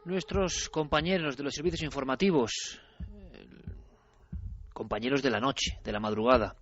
Nuestros compañeros de los servicios informativos, compañeros de la noche, de la madrugada,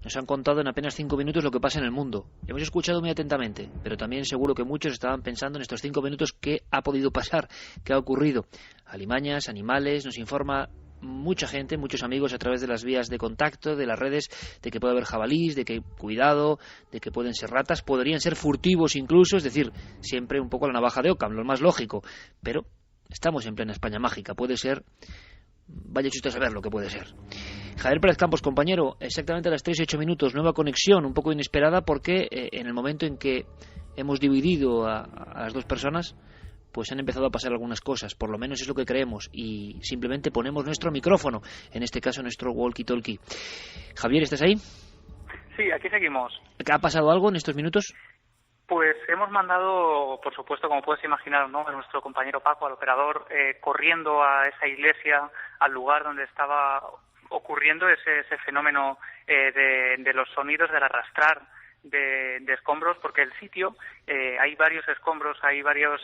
nos han contado en apenas 5 minutos lo que pasa en el mundo. Hemos escuchado muy atentamente, pero también seguro que muchos estaban pensando en estos 5 minutos qué ha podido pasar, qué ha ocurrido. Alimañas, animales, nos informa mucha gente, muchos amigos a través de las vías de contacto, de las redes, de que puede haber jabalís, de que cuidado, de que pueden ser ratas, podrían ser furtivos incluso, es decir, siempre un poco la navaja de Occam, lo más lógico, pero estamos en plena España mágica, puede ser, vaya usted a saber lo que puede ser. Javier Pérez Campos, compañero, exactamente a las 3:08, nueva conexión, un poco inesperada porque en el momento en que hemos dividido a las dos personas, pues han empezado a pasar algunas cosas, por lo menos es lo que creemos, y simplemente ponemos nuestro micrófono, en este caso nuestro walkie-talkie. Javier, ¿estás ahí? Sí, aquí seguimos. ¿Ha pasado algo en estos minutos? Pues hemos mandado, por supuesto, como puedes imaginar, ¿no?, a nuestro compañero Paco, al operador, corriendo a esa iglesia, al lugar donde estaba ocurriendo ese fenómeno de los sonidos, del arrastrar de escombros, porque el sitio, hay varios escombros, hay varias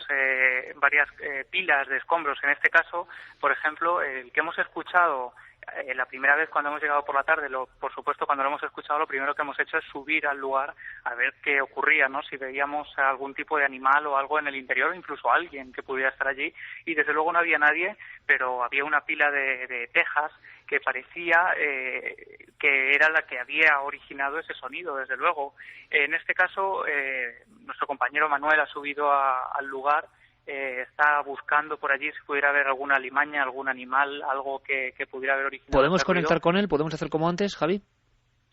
pilas de escombros. En este caso, por ejemplo, el que hemos escuchado la primera vez cuando hemos llegado por la tarde, por supuesto, cuando lo hemos escuchado, lo primero que hemos hecho es subir al lugar a ver qué ocurría, ¿no?, si veíamos algún tipo de animal o algo en el interior, o incluso alguien que pudiera estar allí, y desde luego no había nadie, pero había una pila de tejas que parecía que era la que había originado ese sonido, desde luego. En este caso, nuestro compañero Manuel ha subido al lugar, está buscando por allí si pudiera haber alguna alimaña, algún animal, algo que pudiera haber originado. ¿Podemos conectar con él? ¿Podemos hacer como antes, Javi?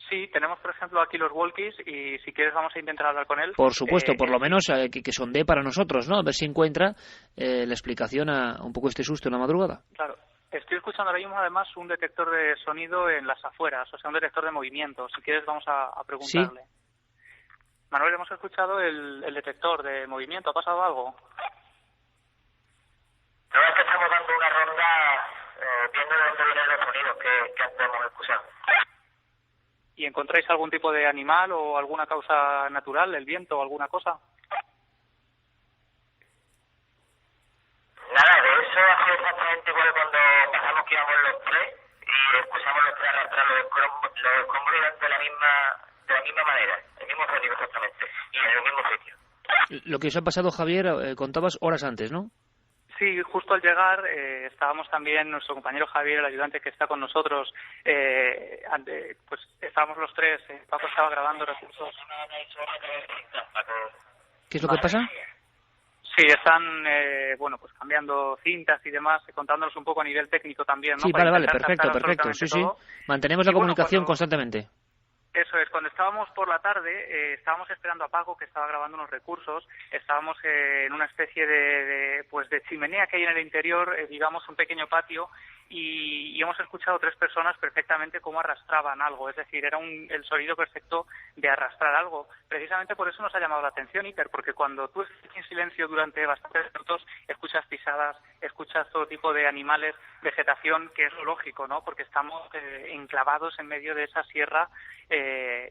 Sí, tenemos, por ejemplo, aquí los walkies y si quieres vamos a intentar hablar con él. Por supuesto, por lo menos que sondee para nosotros, ¿no? A ver si encuentra la explicación a un poco este susto en la madrugada. Claro. Estoy escuchando ahora mismo, además, un detector de sonido en las afueras, o sea, un detector de movimiento. Si quieres vamos a preguntarle. ¿Sí? Manuel, hemos escuchado el detector de movimiento. ¿Ha pasado algo? No, es que estamos dando una ronda viendo de dónde vienen los sonidos que antes hemos escuchado. ¿Y encontráis algún tipo de animal o alguna causa natural, el viento o alguna cosa? Nada, de eso hace exactamente igual cuando pasamos que íbamos los tres y escuchamos los tres arrastrar los escombros de la misma manera, el mismo sonido exactamente, y en el mismo sitio. Lo que os ha pasado, Javier, contabas horas antes, ¿no? Sí, justo al llegar estábamos también, nuestro compañero Javier, el ayudante que está con nosotros, pues estábamos los tres, Paco estaba grabando recursos. ¿Qué es lo que pasa? Sí, están, pues cambiando cintas y demás, contándonos un poco a nivel técnico también, ¿no? Sí, vale, perfecto, sí, sí. Mantenemos la comunicación constantemente. Eso es, cuando estábamos por la tarde, estábamos esperando a Paco, que estaba grabando unos recursos, estábamos en una especie de chimenea que hay en el interior, digamos un pequeño patio, y hemos escuchado 3 personas perfectamente cómo arrastraban algo, es decir, era el sonido perfecto de arrastrar algo. Precisamente por eso nos ha llamado la atención, Iker, porque cuando tú estás en silencio durante bastantes minutos, escuchas pisadas, escuchas todo tipo de animales, vegetación, que es lo lógico, ¿no?, porque estamos enclavados en medio de esa sierra,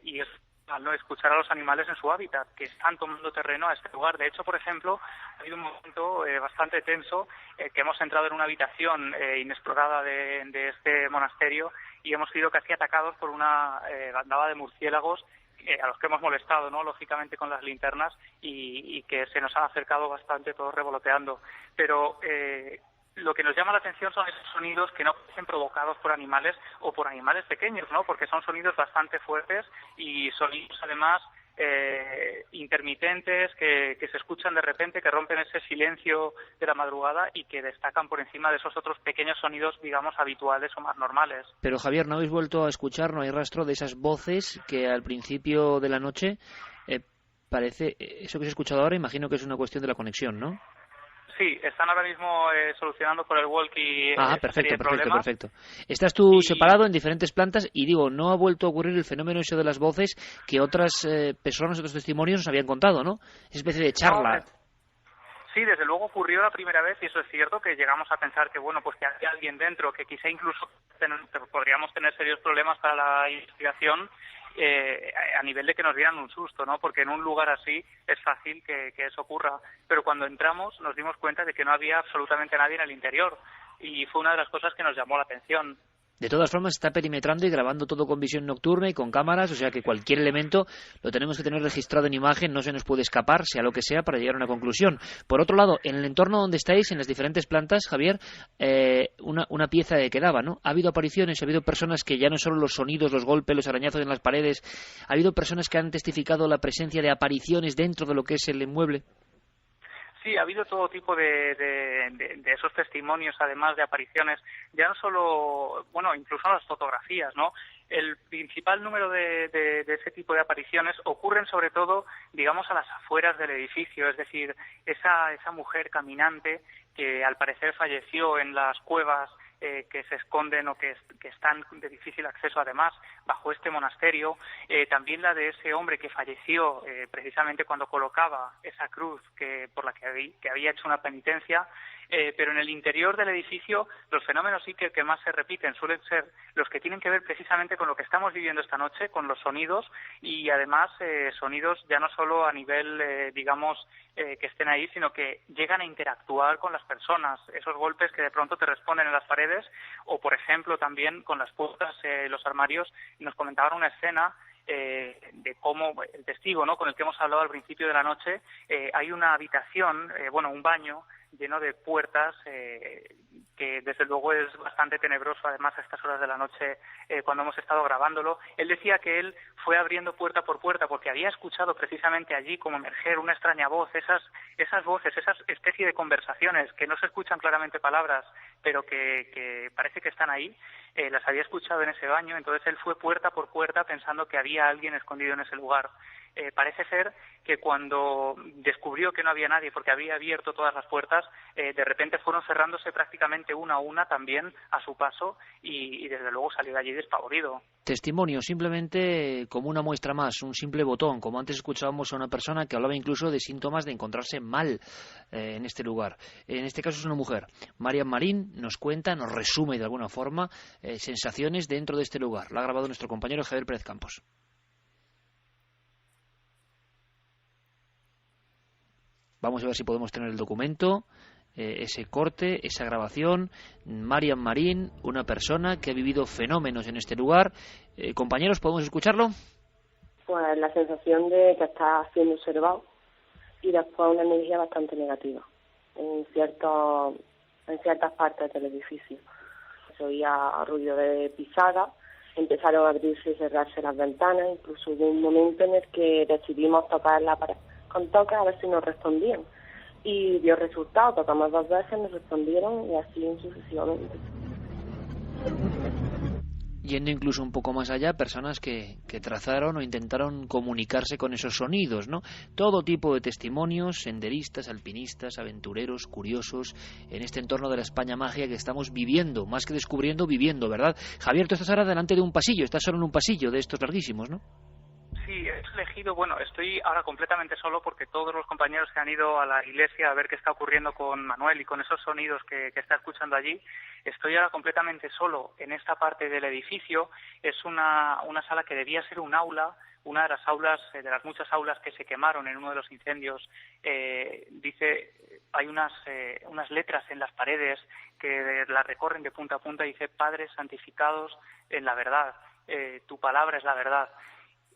y es al no escuchar a los animales en su hábitat, que están tomando terreno a este lugar. De hecho, por ejemplo, ha habido un momento bastante tenso, que hemos entrado en una habitación inexplorada de este monasterio y hemos sido casi atacados por una bandada de murciélagos a los que hemos molestado, ¿no?, lógicamente con las linternas y que se nos han acercado bastante, todos revoloteando. Pero lo que nos llama la atención son esos sonidos que no parecen provocados por animales o por animales pequeños, ¿no?, porque son sonidos bastante fuertes y sonidos además intermitentes que se escuchan de repente, que rompen ese silencio de la madrugada y que destacan por encima de esos otros pequeños sonidos, digamos, habituales o más normales. Pero Javier, ¿no habéis vuelto a escuchar, no hay rastro de esas voces que al principio de la noche parece, eso que se ha escuchado ahora, imagino que es una cuestión de la conexión, ¿no? Sí, están ahora mismo solucionando por el walkie. Perfecto. Estás tú separado en diferentes plantas y digo, no ha vuelto a ocurrir el fenómeno eso de las voces que otras personas, otros testimonios nos habían contado, ¿no? Esa especie de charla. No, sí, desde luego ocurrió la primera vez y eso es cierto, que llegamos a pensar que, pues que había alguien dentro, que quizá incluso podríamos tener serios problemas para la investigación. a nivel de que nos dieran un susto, ¿no? Porque en un lugar así es fácil que eso ocurra, pero cuando entramos nos dimos cuenta de que no había absolutamente nadie en el interior y fue una de las cosas que nos llamó la atención. De todas formas, está perimetrando y grabando todo con visión nocturna y con cámaras, o sea que cualquier elemento lo tenemos que tener registrado en imagen, no se nos puede escapar, sea lo que sea, para llegar a una conclusión. Por otro lado, en el entorno donde estáis, en las diferentes plantas, Javier, una pieza que quedaba, ¿no? Ha habido apariciones, ha habido personas que ya no solo los sonidos, los golpes, los arañazos en las paredes, ha habido personas que han testificado la presencia de apariciones dentro de lo que es el inmueble. Sí, ha habido todo tipo de esos testimonios, además de apariciones, ya no solo, bueno, incluso las fotografías, ¿no? El principal número de ese tipo de apariciones ocurren sobre todo, digamos, a las afueras del edificio, es decir, esa mujer caminante que al parecer falleció en las cuevas que se esconden o que están de difícil acceso además bajo este monasterio, también la de ese hombre que falleció precisamente cuando colocaba esa cruz por la que había hecho una penitencia, pero en el interior del edificio los fenómenos sí que más se repiten suelen ser los que tienen que ver precisamente con lo que estamos viviendo esta noche, con los sonidos y además sonidos ya no solo a nivel digamos que estén ahí, sino que llegan a interactuar con las personas, esos golpes que de pronto te responden en las paredes o por ejemplo también con las puertas, los armarios. Nos comentaban una escena de cómo el testigo, ¿no?, con el que hemos hablado al principio de la noche, hay una habitación, un baño lleno de puertas que desde luego es bastante tenebroso además a estas horas de la noche cuando hemos estado grabándolo. Él decía que él fue abriendo puerta por puerta porque había escuchado precisamente allí como emerger una extraña voz, esas voces, esas especie de conversaciones que no se escuchan claramente palabras pero que parece que están ahí, las había escuchado en ese baño. Entonces él fue puerta por puerta pensando que había alguien escondido en ese lugar. Parece ser que cuando descubrió que no había nadie porque había abierto todas las puertas, de repente fueron cerrándose prácticamente una a una también a su paso y desde luego salió de allí despavorido. Testimonio, simplemente como una muestra más, un simple botón, como antes escuchábamos a una persona que hablaba incluso de síntomas de encontrarse mal en este lugar. En este caso es una mujer. Marian Marín nos cuenta, nos resume de alguna forma sensaciones dentro de este lugar. La ha grabado nuestro compañero Javier Pérez Campos. Vamos a ver si podemos tener el documento, ese corte, esa grabación. Marian Marín, una persona que ha vivido fenómenos en este lugar. Compañeros, ¿podemos escucharlo? Pues la sensación de que está siendo observado y después una energía bastante negativa en ciertas partes del edificio. Se oía ruido de pisadas, empezaron a abrirse y cerrarse las ventanas, incluso hubo un momento en el que decidimos tocar la pared con toques a ver si nos respondían y dio resultado, tocamos 2 veces, nos respondieron y así sucesivamente. Yendo incluso un poco más allá, personas que trazaron o intentaron comunicarse con esos sonidos, ¿no? Todo tipo de testimonios, senderistas, alpinistas, aventureros, curiosos, en este entorno de la España mágica que estamos viviendo, más que descubriendo, viviendo, ¿verdad? Javier, tú estás ahora delante de un pasillo, estás solo en un pasillo de estos larguísimos, ¿no? Sí, he elegido, estoy ahora completamente solo porque todos los compañeros que han ido a la iglesia a ver qué está ocurriendo con Manuel y con esos sonidos que está escuchando allí, estoy ahora completamente solo en esta parte del edificio. Es una sala que debía ser un aula, una de las aulas, de las muchas aulas que se quemaron en uno de los incendios. Hay unas letras en las paredes que la recorren de punta a punta, dice: Padres santificados en la verdad, tu palabra es la verdad.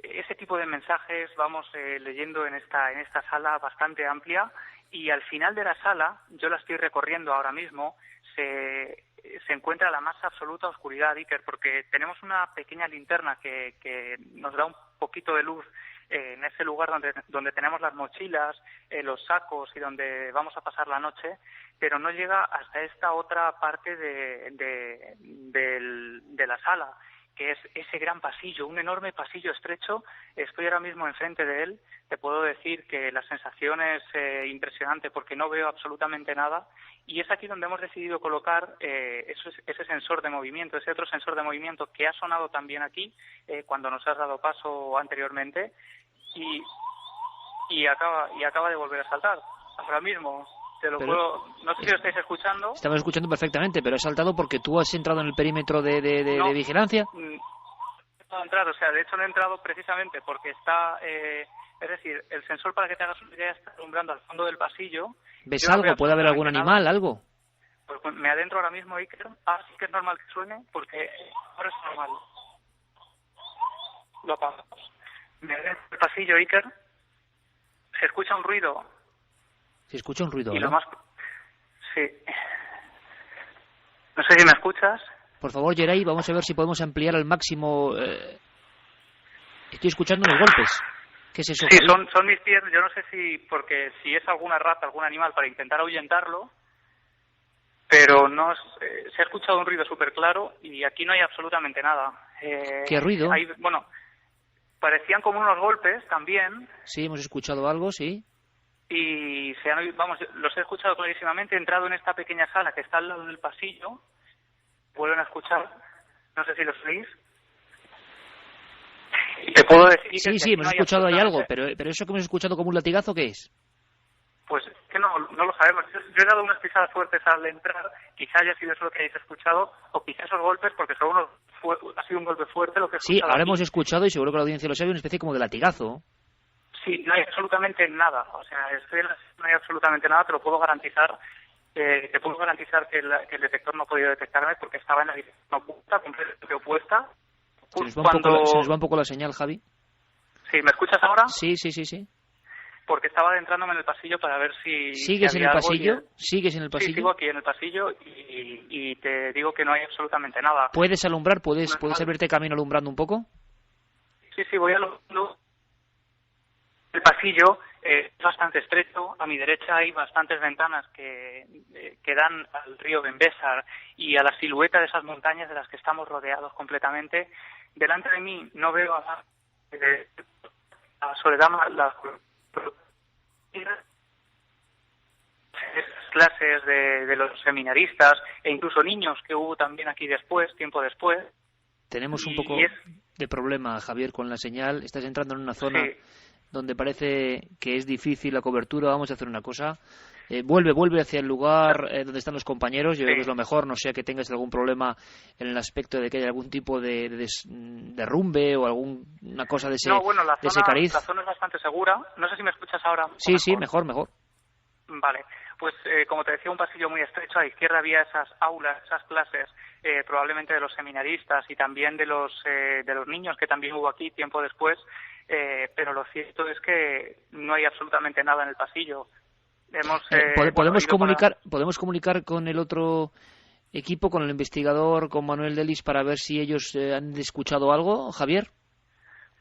Ese tipo de mensajes vamos leyendo en esta sala bastante amplia, y al final de la sala, yo la estoy recorriendo ahora mismo, se encuentra la más absoluta oscuridad, Iker, porque tenemos una pequeña linterna que nos da un poquito de luz en ese lugar donde tenemos las mochilas, los sacos y donde vamos a pasar la noche, pero no llega hasta esta otra parte de la sala, que es ese gran pasillo, un enorme pasillo estrecho. Estoy ahora mismo enfrente de él. Te puedo decir que la sensación es impresionante porque no veo absolutamente nada, y es aquí donde hemos decidido colocar ese sensor de movimiento, ese otro sensor de movimiento que ha sonado también aquí cuando nos has dado paso anteriormente, y acaba de volver a saltar ahora mismo. No sé si lo estáis escuchando. Estamos escuchando perfectamente, pero he saltado porque tú has entrado en el perímetro de vigilancia. puedo entrar, o sea, de hecho no he entrado precisamente porque está, es decir, el sensor, para que te hagas una idea, está alumbrando al fondo del pasillo. ¿Ves Yo no algo? veo ¿Puede haber algún absolutamente animal, nada. algo? Pues me adentro ahora mismo, Iker. Sí que es normal que suene porque ahora es normal. Lo apagamos. Me adentro del pasillo, Iker. Se escucha un ruido. Se escucha un ruido, Y lo ¿verdad? más... Sí. No sé si me escuchas. Por favor, Geray, vamos a ver si podemos ampliar al máximo. Estoy escuchando unos golpes. ¿Qué es eso? Sí, Javier? son mis pies. Yo no sé porque si es alguna rata, algún animal, para intentar ahuyentarlo, pero no se ha escuchado un ruido súper claro y aquí no hay absolutamente nada. ¿Qué ruido? Bueno, parecían como unos golpes también. Sí, hemos escuchado algo, sí. Y los he escuchado clarísimamente. He entrado en esta pequeña sala que está al lado del pasillo. Vuelven a escuchar. No sé si los oís. Y te puedo decir Sí, que sí, aquí hemos no hay escuchado ahí algo, absolutamente... pero eso que hemos escuchado como un latigazo, ¿qué es? Pues que no lo sabemos. Yo he dado unas pisadas fuertes al entrar. Quizá haya sido eso lo que hayáis escuchado, o quizá esos golpes, porque ha sido un golpe fuerte lo que he Sí, escuchado ahora aquí. hemos escuchado, y seguro que la audiencia lo sabe, una especie como de latigazo. Sí, no hay absolutamente nada. O sea, no hay absolutamente nada, te lo puedo garantizar. Te puedo garantizar que el detector no ha podido detectarme porque estaba en la dirección opuesta, completamente opuesta. Se nos va un poco la señal, Javi. Sí, ¿me escuchas ahora? Sí, sí, sí, sí. Porque estaba adentrándome en el pasillo para ver si... ¿Sigues en el pasillo? ¿Sigues en el pasillo? Sí, sigo aquí en el pasillo y te digo que no hay absolutamente nada. ¿Puedes alumbrar? ¿Puedes abrirte camino alumbrando un poco? Sí, voy alumbrando. El pasillo es bastante estrecho. A mi derecha hay bastantes ventanas que dan al río Benbésar y a la silueta de esas montañas de las que estamos rodeados completamente. Delante de mí no veo a Soledad, las clases de los seminaristas e incluso niños que hubo también aquí tiempo después. Tenemos un poco de problema, Javier, con la señal. Estás entrando en una zona donde parece que es difícil la cobertura. Vamos a hacer una cosa. Vuelve hacia el lugar donde están los compañeros. Yo creo que es lo mejor, no sea que tengas algún problema en el aspecto de que haya algún tipo de derrumbe o alguna cosa de ese, de ese cariz. La zona es bastante segura. No sé si me escuchas ahora. Sí, mejor. Vale, pues como te decía, un pasillo muy estrecho. A la izquierda había esas aulas, esas clases, probablemente de los seminaristas y también de los niños que también hubo aquí tiempo después. Pero lo cierto es que no hay absolutamente nada en el pasillo. ¿Podemos comunicar con el otro equipo, con el investigador, con Manuel Delis, para ver si ellos han escuchado algo, Javier?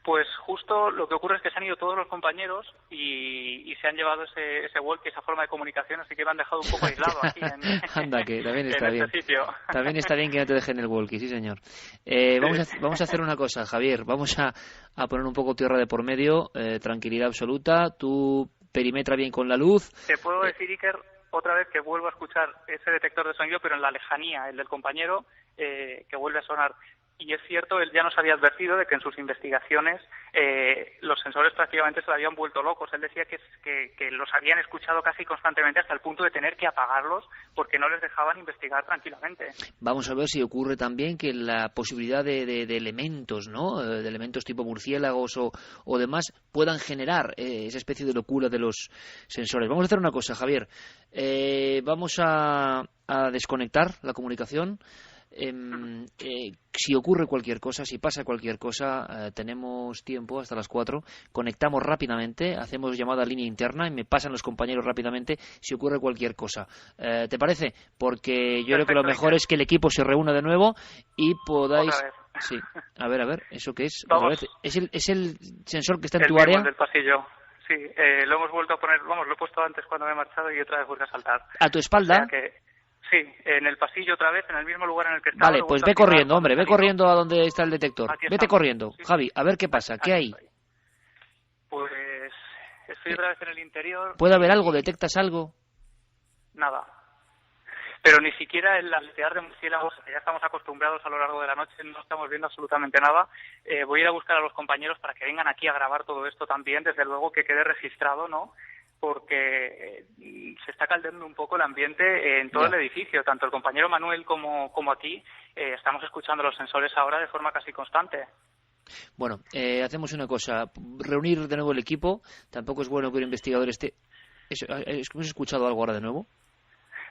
Pues justo lo que ocurre es que se han ido todos los compañeros y se han llevado ese walkie, esa forma de comunicación, así que me han dejado un poco aislado aquí Anda, que también está bien. Este sitio. También está bien que no te dejen el walkie, sí señor. Vamos a hacer una cosa, Javier. Vamos a poner un poco tierra de por medio, tranquilidad absoluta. Tú perimetra bien con la luz. Te puedo decir, Iker, otra vez que vuelvo a escuchar ese detector de sonido, pero en la lejanía, el del compañero, que vuelve a sonar. Y es cierto, él ya nos había advertido de que en sus investigaciones los sensores prácticamente se le habían vuelto locos. Él decía que los habían escuchado casi constantemente hasta el punto de tener que apagarlos porque no les dejaban investigar tranquilamente. Vamos a ver si ocurre también que la posibilidad de elementos, ¿no? De elementos tipo murciélagos o demás puedan generar esa especie de locura de los sensores. Vamos a hacer una cosa, Javier. Vamos a desconectar la comunicación. Si ocurre cualquier cosa, si pasa cualquier cosa, tenemos tiempo hasta las 4, conectamos rápidamente, hacemos llamada a línea interna y me pasan los compañeros rápidamente si ocurre cualquier cosa. ¿Te parece? Porque yo creo que lo mejor es que el equipo se reúna de nuevo y podáis... Sí, a ver, ¿eso qué es? ¿Es el sensor que está en tu área? El del pasillo. Sí, lo hemos vuelto a poner, lo he puesto antes cuando me he marchado y otra vez vuelve a saltar. ¿A tu espalda? O sea que, sí, en el pasillo otra vez, en el mismo lugar en el que estaba. Vale, pues ve corriendo, hombre, ve corriendo a donde está el detector. Vete corriendo, sí. Javi, a ver qué pasa, ¿qué hay? Pues estoy otra vez en el interior. ¿Puede haber algo? ¿Detectas algo? Nada. Pero ni siquiera el aletear de murciélagos, que ya estamos acostumbrados a lo largo de la noche, no estamos viendo absolutamente nada. Voy a ir a buscar a los compañeros para que vengan aquí a grabar todo esto también, desde luego que quede registrado, ¿no? Porque se está caldeando un poco el ambiente en todo el edificio. Tanto el compañero Manuel como aquí estamos escuchando los sensores ahora de forma casi constante. Bueno, hacemos una cosa, reunir de nuevo el equipo. Tampoco es bueno que un investigador esté... ¿Hemos escuchado algo ahora de nuevo?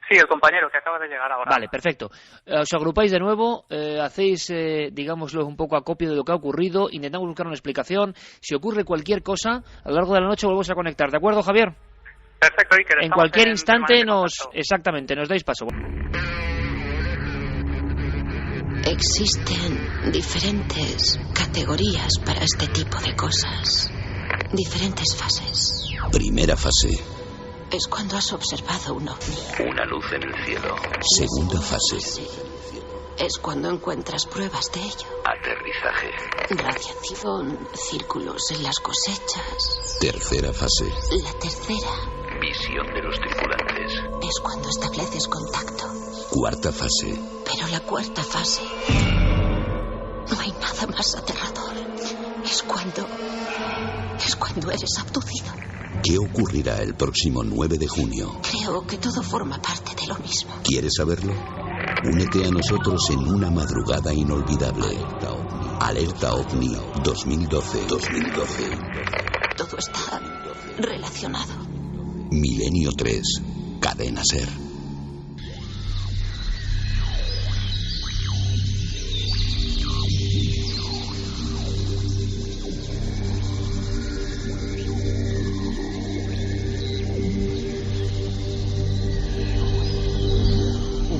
Sí, el compañero que acaba de llegar ahora. Vale, perfecto. Os agrupáis de nuevo, hacéis, digámoslo, un poco acopio de lo que ha ocurrido, intentamos buscar una explicación. Si ocurre cualquier cosa, a lo largo de la noche volvemos a conectar. ¿De acuerdo, Javier? Perfecto, Iker. En cualquier instante exactamente, nos dais paso. Existen diferentes categorías para este tipo de cosas. Diferentes fases. Primera fase. Es cuando has observado un ovni. Una luz en el cielo. Segunda fase. Es cuando encuentras pruebas de ello. Aterrizaje. Radiación, círculos en las cosechas. Tercera fase. La tercera. Visión de los tripulantes. Es cuando estableces contacto. Cuarta fase. Pero la cuarta fase... no hay nada más aterrador. Es cuando eres abducido. ¿Qué ocurrirá el próximo 9 de junio? Creo que todo forma parte de lo mismo. ¿Quieres saberlo? Únete a nosotros en una madrugada inolvidable. Alerta OVNI 2012. Todo está relacionado. Milenio 3. Cadena SER.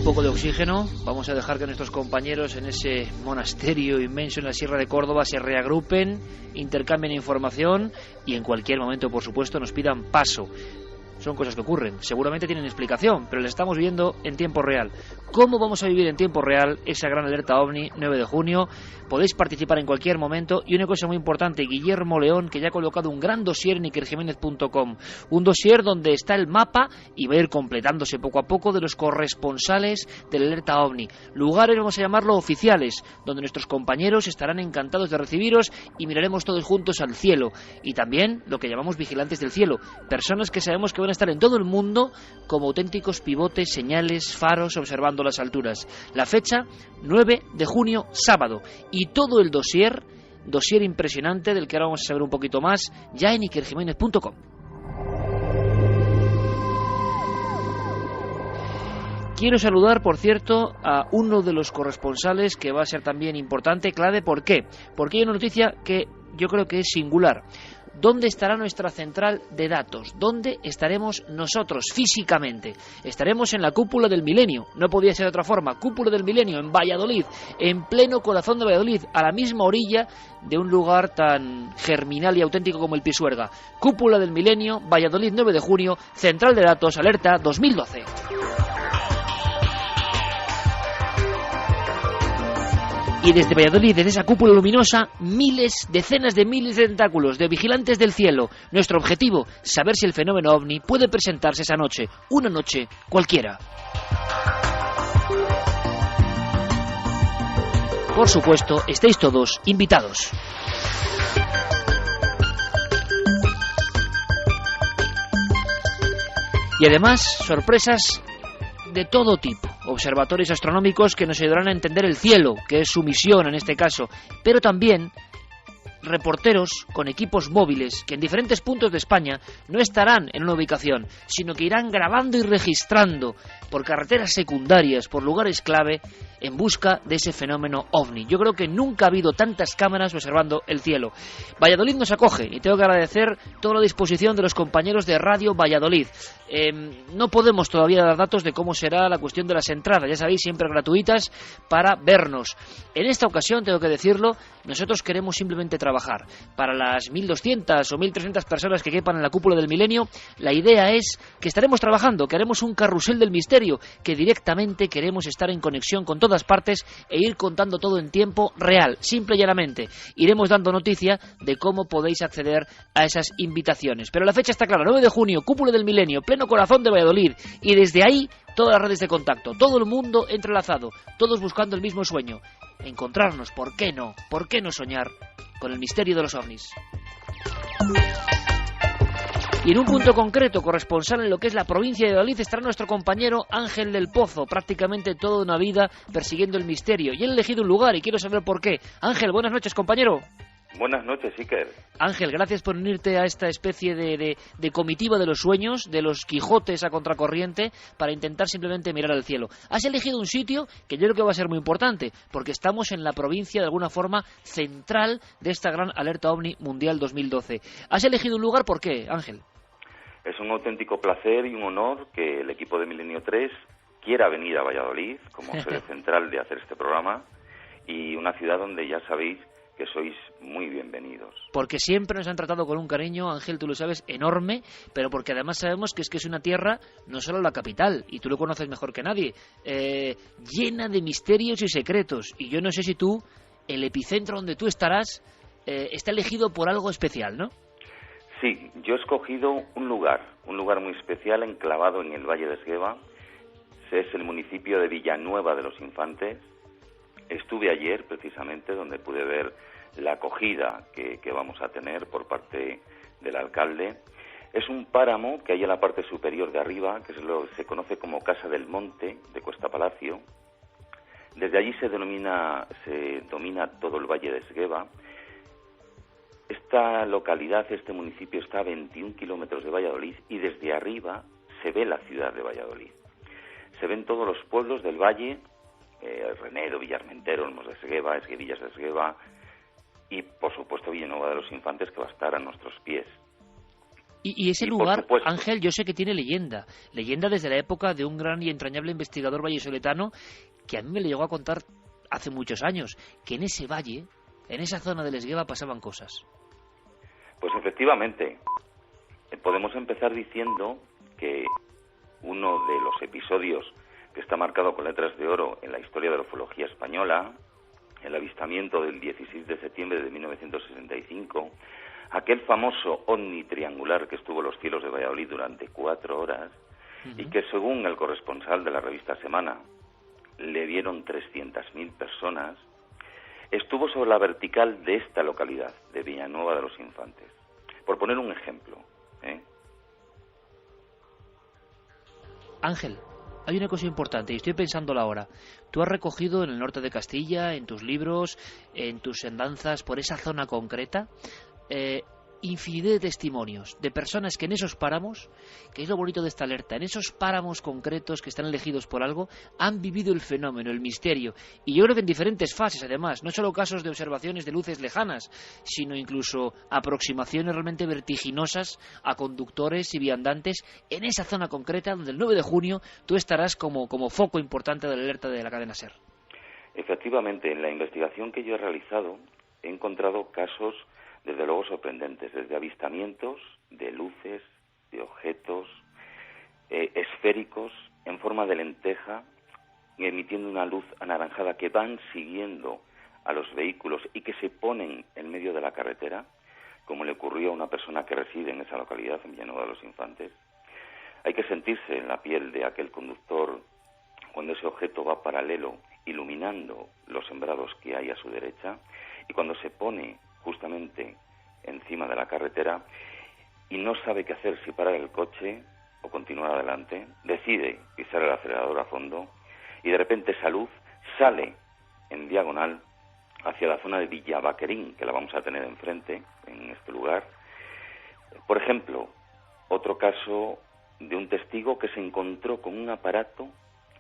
Poco de oxígeno, vamos a dejar que nuestros compañeros en ese monasterio inmenso en la Sierra de Córdoba se reagrupen, intercambien información y en cualquier momento, por supuesto, nos pidan paso. Son cosas que ocurren, seguramente tienen explicación, pero las estamos viendo en tiempo real. ¿Cómo vamos a vivir en tiempo real esa gran alerta OVNI 9 de junio? Podéis participar en cualquier momento. Y una cosa muy importante, Guillermo León, que ya ha colocado un gran dossier en ikerjiménez.com, un dossier donde está el mapa y va a ir completándose poco a poco de los corresponsales de la alerta OVNI. Lugares, vamos a llamarlo oficiales, donde nuestros compañeros estarán encantados de recibiros y miraremos todos juntos al cielo. Y también lo que llamamos vigilantes del cielo, personas que sabemos que van a estar en todo el mundo como auténticos pivotes, señales, faros, observando las alturas. La fecha, 9 de junio, sábado. Y todo el dossier impresionante del que ahora vamos a saber un poquito más, ya en ikerjiménez.com. Quiero saludar, por cierto, a uno de los corresponsales que va a ser también importante, clave. ¿Por qué? Porque hay una noticia que yo creo que es singular. ¿Dónde estará nuestra central de datos? ¿Dónde estaremos nosotros físicamente? Estaremos en la Cúpula del Milenio, no podía ser de otra forma. Cúpula del Milenio en Valladolid, en pleno corazón de Valladolid, a la misma orilla de un lugar tan germinal y auténtico como el Pisuerga. Cúpula del Milenio, Valladolid, 9 de junio, central de datos, alerta 2012. Y desde Valladolid, desde esa cúpula luminosa, decenas de miles de tentáculos de vigilantes del cielo. Nuestro objetivo, saber si el fenómeno OVNI puede presentarse esa noche, una noche cualquiera. Por supuesto, estáis todos invitados. Y además, sorpresas de todo tipo. Observatorios astronómicos que nos ayudarán a entender el cielo, que es su misión en este caso, pero también reporteros con equipos móviles que en diferentes puntos de España no estarán en una ubicación, sino que irán grabando y registrando por carreteras secundarias, por lugares clave, en busca de ese fenómeno OVNI. Yo creo que nunca ha habido tantas cámaras observando el cielo. Valladolid nos acoge y tengo que agradecer toda la disposición de los compañeros de Radio Valladolid. No podemos todavía dar datos de cómo será la cuestión de las entradas, ya sabéis, siempre gratuitas para vernos. En esta ocasión, tengo que decirlo, nosotros queremos simplemente trabajar. Para las 1.200 o 1.300 personas que quepan en la Cúpula del Milenio, la idea es que estaremos trabajando, que haremos un carrusel del misterio, que directamente queremos estar en conexión con todas partes e ir contando todo en tiempo real, simple y llanamente. Iremos dando noticia de cómo podéis acceder a esas invitaciones. Pero la fecha está clara, 9 de junio, Cúpula del Milenio, pleno corazón de Valladolid, y desde ahí todas las redes de contacto, todo el mundo entrelazado, todos buscando el mismo sueño, encontrarnos, ¿por qué no? ¿Por qué no soñar con el misterio de los ovnis? Y en un punto concreto, corresponsal en lo que es la provincia de Valladolid, estará nuestro compañero Ángel del Pozo, prácticamente toda una vida persiguiendo el misterio. Y he elegido un lugar y quiero saber por qué. Ángel, buenas noches, compañero. Buenas noches, Iker. Ángel, gracias por unirte a esta especie de comitiva de los sueños, de los Quijotes a contracorriente, para intentar simplemente mirar al cielo. Has elegido un sitio que yo creo que va a ser muy importante, porque estamos en la provincia, de alguna forma, central de esta gran alerta OVNI mundial 2012. ¿Has elegido un lugar? ¿Por qué, Ángel? Es un auténtico placer y un honor que el equipo de Milenio 3 quiera venir a Valladolid como sede central de hacer este programa, y una ciudad donde ya sabéis que sois muy bienvenidos. Porque siempre nos han tratado con un cariño, Ángel, tú lo sabes, enorme, pero porque además sabemos que es una tierra, no solo la capital, y tú lo conoces mejor que nadie, llena de misterios y secretos. Y yo no sé si tú, el epicentro donde tú estarás, está elegido por algo especial, ¿no? Sí, yo he escogido un lugar muy especial enclavado en el Valle de Esgueva. Es el municipio de Villanueva de los Infantes. Estuve ayer, precisamente, donde pude ver la acogida que vamos a tener por parte del alcalde. Es un páramo que hay en la parte superior de arriba, que es lo que se conoce como Casa del Monte, de Cuesta Palacio. Desde allí se domina todo el Valle de Esgueva. Esta localidad, este municipio, está a 21 kilómetros de Valladolid, y desde arriba se ve la ciudad de Valladolid. Se ven todos los pueblos del valle, Renedo, Villarmentero, Olmos de Esgueva, Esguevillas de Esgueva y, por supuesto, Villanueva de los Infantes, que va a estar a nuestros pies. Y ese lugar, Ángel, yo sé que tiene leyenda desde la época de un gran y entrañable investigador vallisoletano que a mí me lo llegó a contar hace muchos años, que en ese valle, en esa zona del Esgueva, pasaban cosas. Pues efectivamente, podemos empezar diciendo que uno de los episodios que está marcado con letras de oro en la historia de la ufología española, el avistamiento del 16 de septiembre de 1965, aquel famoso ovni triangular que estuvo en los cielos de Valladolid durante 4 horas, y que, según el corresponsal de la revista Semana, le vieron 300.000 personas, estuvo sobre la vertical de esta localidad, de Villanueva de los Infantes. Por poner un ejemplo, Ángel, hay una cosa importante, y estoy pensándolo ahora. Tú has recogido en el norte de Castilla, en tus libros, en tus andanzas por esa zona concreta, infinidad de testimonios de personas que en esos páramos, que es lo bonito de esta alerta, en esos páramos concretos que están elegidos por algo, han vivido el fenómeno, el misterio, y yo creo que en diferentes fases, además, no solo casos de observaciones de luces lejanas, sino incluso aproximaciones realmente vertiginosas a conductores y viandantes en esa zona concreta donde el 9 de junio tú estarás como foco importante de la alerta de la cadena SER. Efectivamente, en la investigación que yo he realizado he encontrado casos desde luego sorprendentes, desde avistamientos de luces, de objetos esféricos en forma de lenteja, emitiendo una luz anaranjada, que van siguiendo a los vehículos y que se ponen en medio de la carretera, como le ocurrió a una persona que reside en esa localidad, en Villanueva de los Infantes. Hay que sentirse en la piel de aquel conductor cuando ese objeto va paralelo, iluminando los sembrados que hay a su derecha, y cuando se pone justamente encima de la carretera y no sabe qué hacer, si parar el coche o continuar adelante, decide pisar el acelerador a fondo, y de repente esa luz sale en diagonal hacia la zona de Villavaquerín, que la vamos a tener enfrente, en este lugar. Por ejemplo, otro caso de un testigo que se encontró con un aparato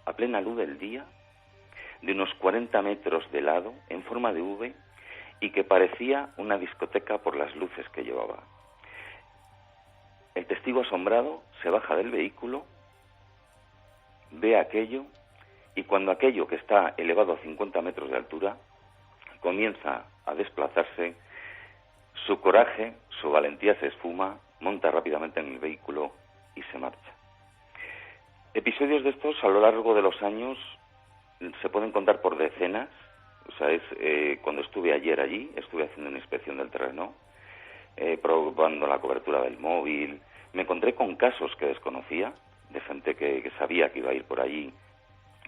a plena luz del día, de unos 40 metros de lado, en forma de V, y que parecía una discoteca por las luces que llevaba. El testigo, asombrado, se baja del vehículo, ve aquello, y cuando aquello, que está elevado a 50 metros de altura, comienza a desplazarse, su coraje, su valentía se esfuma, monta rápidamente en el vehículo y se marcha. Episodios de estos a lo largo de los años se pueden contar por decenas. O sea, cuando estuve ayer allí, estuve haciendo una inspección del terreno, probando la cobertura del móvil. Me encontré con casos que desconocía, de gente que sabía que iba a ir por allí,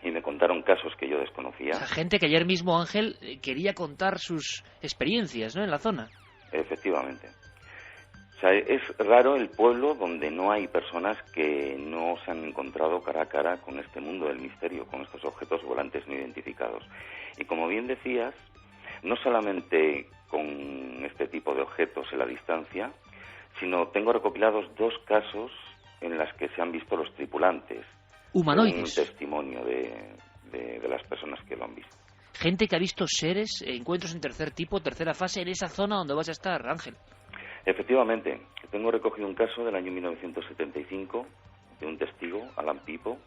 y me contaron casos que yo desconocía. O sea, gente que ayer mismo, Ángel, quería contar sus experiencias, ¿no?, en la zona. Efectivamente. O sea, es raro el pueblo donde no hay personas que no se han encontrado cara a cara con este mundo del misterio, con estos objetos volantes no identificados. Y como bien decías, no solamente con este tipo de objetos en la distancia, sino tengo recopilados 2 casos en las que se han visto los tripulantes. Humanoides. Un testimonio de las personas que lo han visto. Gente que ha visto seres, encuentros en tercer tipo, tercera fase, en esa zona donde vas a estar, Ángel. Efectivamente, tengo recogido un caso del año 1975 de un testigo, Alan Pipo.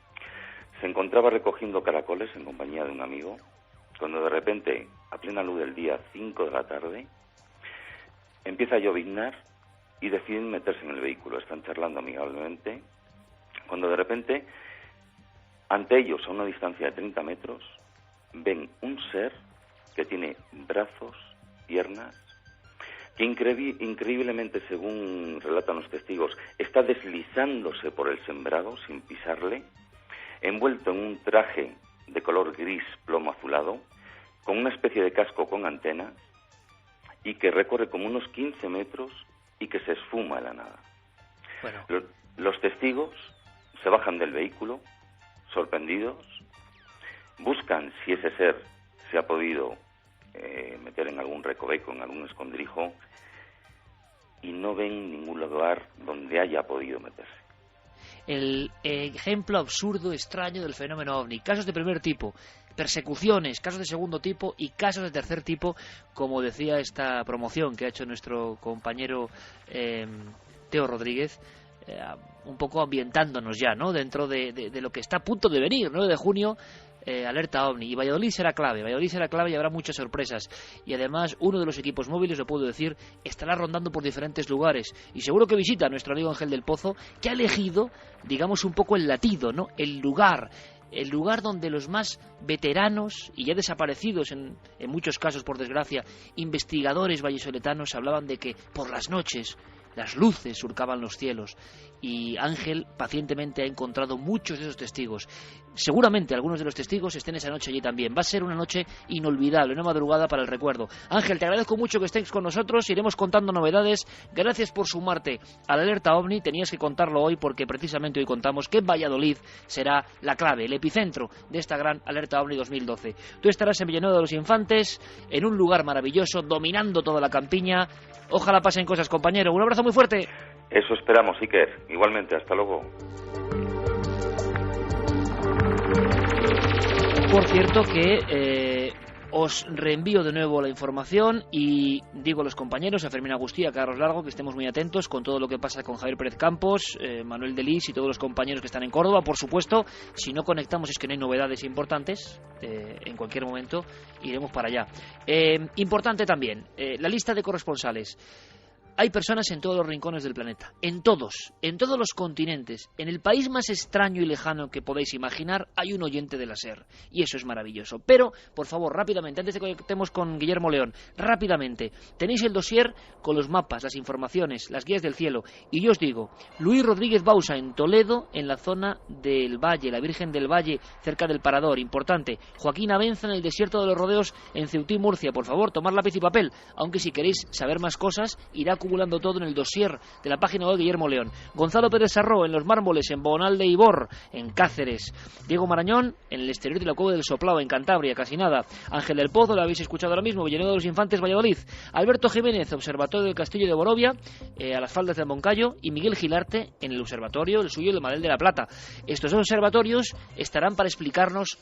Se encontraba recogiendo caracoles en compañía de un amigo, cuando de repente, a plena luz del día, 5 de la tarde, empieza a lloviznar y deciden meterse en el vehículo. Están charlando amigablemente, cuando de repente, ante ellos, a una distancia de 30 metros, ven un ser que tiene brazos, piernas, que increíblemente, según relatan los testigos, está deslizándose por el sembrado sin pisarle, envuelto en un traje de color gris plomo azulado, con una especie de casco con antenas, y que recorre como unos 15 metros y que se esfuma en la nada. Bueno. Los testigos se bajan del vehículo, sorprendidos, buscan si ese ser se ha podido meter en algún recoveco, en algún escondrijo, y no ven ningún lugar donde haya podido meterse. El ejemplo absurdo, extraño del fenómeno OVNI. Casos de primer tipo, persecuciones, casos de segundo tipo y casos de tercer tipo, como decía esta promoción que ha hecho nuestro compañero Teo Rodríguez, un poco ambientándonos ya, ¿no?, dentro de lo que está a punto de venir, 9 de junio, alerta OVNI, y Valladolid será clave y habrá muchas sorpresas, y además uno de los equipos móviles, lo puedo decir, estará rondando por diferentes lugares, y seguro que visita a nuestro amigo Ángel del Pozo, que ha elegido, digamos, un poco el latido, ¿no?, el lugar donde los más veteranos y ya desaparecidos en muchos casos, por desgracia, investigadores vallisoletanos hablaban de que por las noches las luces surcaban los cielos, y Ángel pacientemente ha encontrado muchos de esos testigos. Seguramente algunos de los testigos estén esa noche allí también. Va a ser una noche inolvidable, una madrugada para el recuerdo. Ángel, te agradezco mucho que estés con nosotros, iremos contando novedades. Gracias por sumarte a la alerta OVNI. Tenías que contarlo hoy porque precisamente hoy contamos que Valladolid será la clave, el epicentro de esta gran alerta OVNI 2012. Tú estarás en Villanueva de los Infantes, en un lugar maravilloso, dominando toda la campiña. Ojalá pasen cosas, compañero. Un abrazo muy fuerte. Eso esperamos, Iker. Igualmente, hasta luego. Por cierto que os reenvío de nuevo la información y digo a los compañeros, a Fermín Agustí, a Carlos Largo, que estemos muy atentos con todo lo que pasa con Javier Pérez Campos, Manuel Delis y todos los compañeros que están en Córdoba. Por supuesto, si no conectamos es que no hay novedades importantes, en cualquier momento iremos para allá. Importante también, la lista de corresponsales. Hay personas en todos los rincones del planeta, en todos los continentes. En el país más extraño y lejano que podéis imaginar hay un oyente de la SER, y eso es maravilloso. Pero, por favor, rápidamente, antes de que conectemos con Guillermo León, rápidamente, tenéis el dossier con los mapas, las informaciones, las guías del cielo, y yo os digo, Luis Rodríguez Bausa en Toledo, en la zona del Valle, la Virgen del Valle, cerca del Parador, importante. Joaquín Abenza en el desierto de los Rodeos, en Ceutí, Murcia. Por favor, tomad lápiz y papel, aunque si queréis saber más cosas, irá acumulando todo en el dossier de la página web de Guillermo León. Gonzalo Pérez Sarró en Los Mármoles, en Bonal de Ibor, en Cáceres. Diego Marañón en el exterior de la Cueva del Soplao, en Cantabria, casi nada. Ángel del Pozo, lo habéis escuchado ahora mismo, Villanueva de los Infantes, Valladolid. Alberto Jiménez, Observatorio del Castillo de Borovia, a las faldas del Moncayo, y Miguel Gilarte en el observatorio, el suyo, de Madel de la Plata. Estos dos observatorios estarán para explicarnos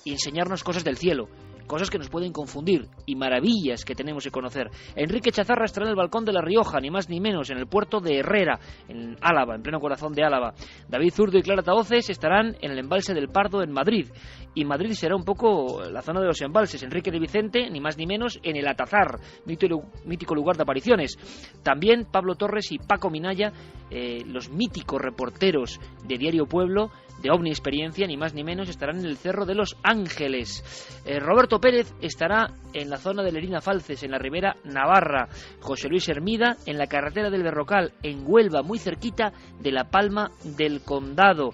y enseñarnos cosas del cielo, cosas que nos pueden confundir y maravillas que tenemos que conocer. Enrique Chazarra estará en el balcón de La Rioja, ni más ni menos, en el puerto de Herrera, en Álava, en pleno corazón de Álava. David Zurdo y Clara Tahoces estarán en el embalse del Pardo, en Madrid. Y Madrid será un poco la zona de los embalses. Enrique de Vicente, ni más ni menos, en el Atazar, mítico lugar de apariciones. También Pablo Torres y Paco Minaya, los míticos reporteros de Diario Pueblo, de OVNI Experiencia, ni más ni menos, estarán en el Cerro de los Ángeles. Roberto Pérez estará en la zona de Lerina Falces, en la Ribera Navarra. José Luis Hermida en la carretera del Berrocal, en Huelva, muy cerquita de La Palma del Condado.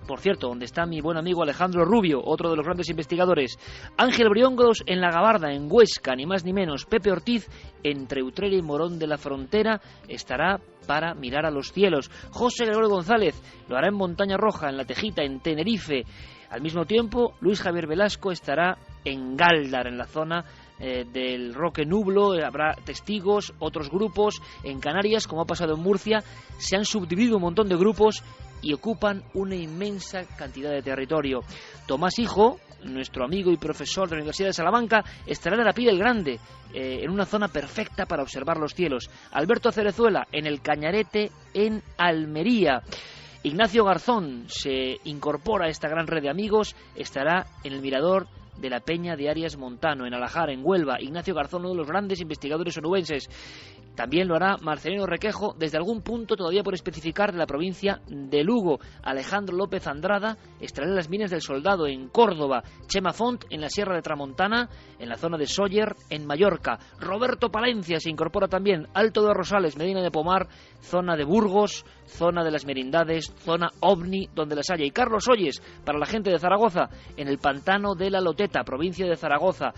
Por cierto, donde está mi buen amigo Alejandro Rubio, otro de los grandes investigadores. Ángel Brióngodos en La Gabarda, en Huesca, ni más ni menos. Pepe Ortiz entre Utrera y Morón de la Frontera estará para mirar a los cielos. José Gregorio González lo hará en Montaña Roja, en La Tejita, en Tenerife. Al mismo tiempo, Luis Javier Velasco estará en Gáldar, en la zona del Roque Nublo, habrá testigos, otros grupos. En Canarias, como ha pasado en Murcia, se han subdividido un montón de grupos y ocupan una inmensa cantidad de territorio. Tomás Hijo, nuestro amigo y profesor de la Universidad de Salamanca, estará en Arapí del Grande, en una zona perfecta para observar los cielos. Alberto Cerezuela, en el Cañarete, en Almería. Ignacio Garzón se incorpora a esta gran red de amigos, estará en el mirador de la Peña de Arias Montano, en Alajara, en Huelva. Ignacio Garzón, uno de los grandes investigadores onubenses. También lo hará Marcelino Requejo, desde algún punto todavía por especificar, de la provincia de Lugo. Alejandro López Andrada estará en las Minas del Soldado, en Córdoba. Chema Font, en la Sierra de Tramontana, en la zona de Sóller, en Mallorca. Roberto Palencia se incorpora también, Alto de Rosales, Medina de Pomar, zona de Burgos, zona de las Merindades, zona OVNI, donde las haya. Y Carlos Olles, para la gente de Zaragoza, en el Pantano de la Loteta, provincia de Zaragoza.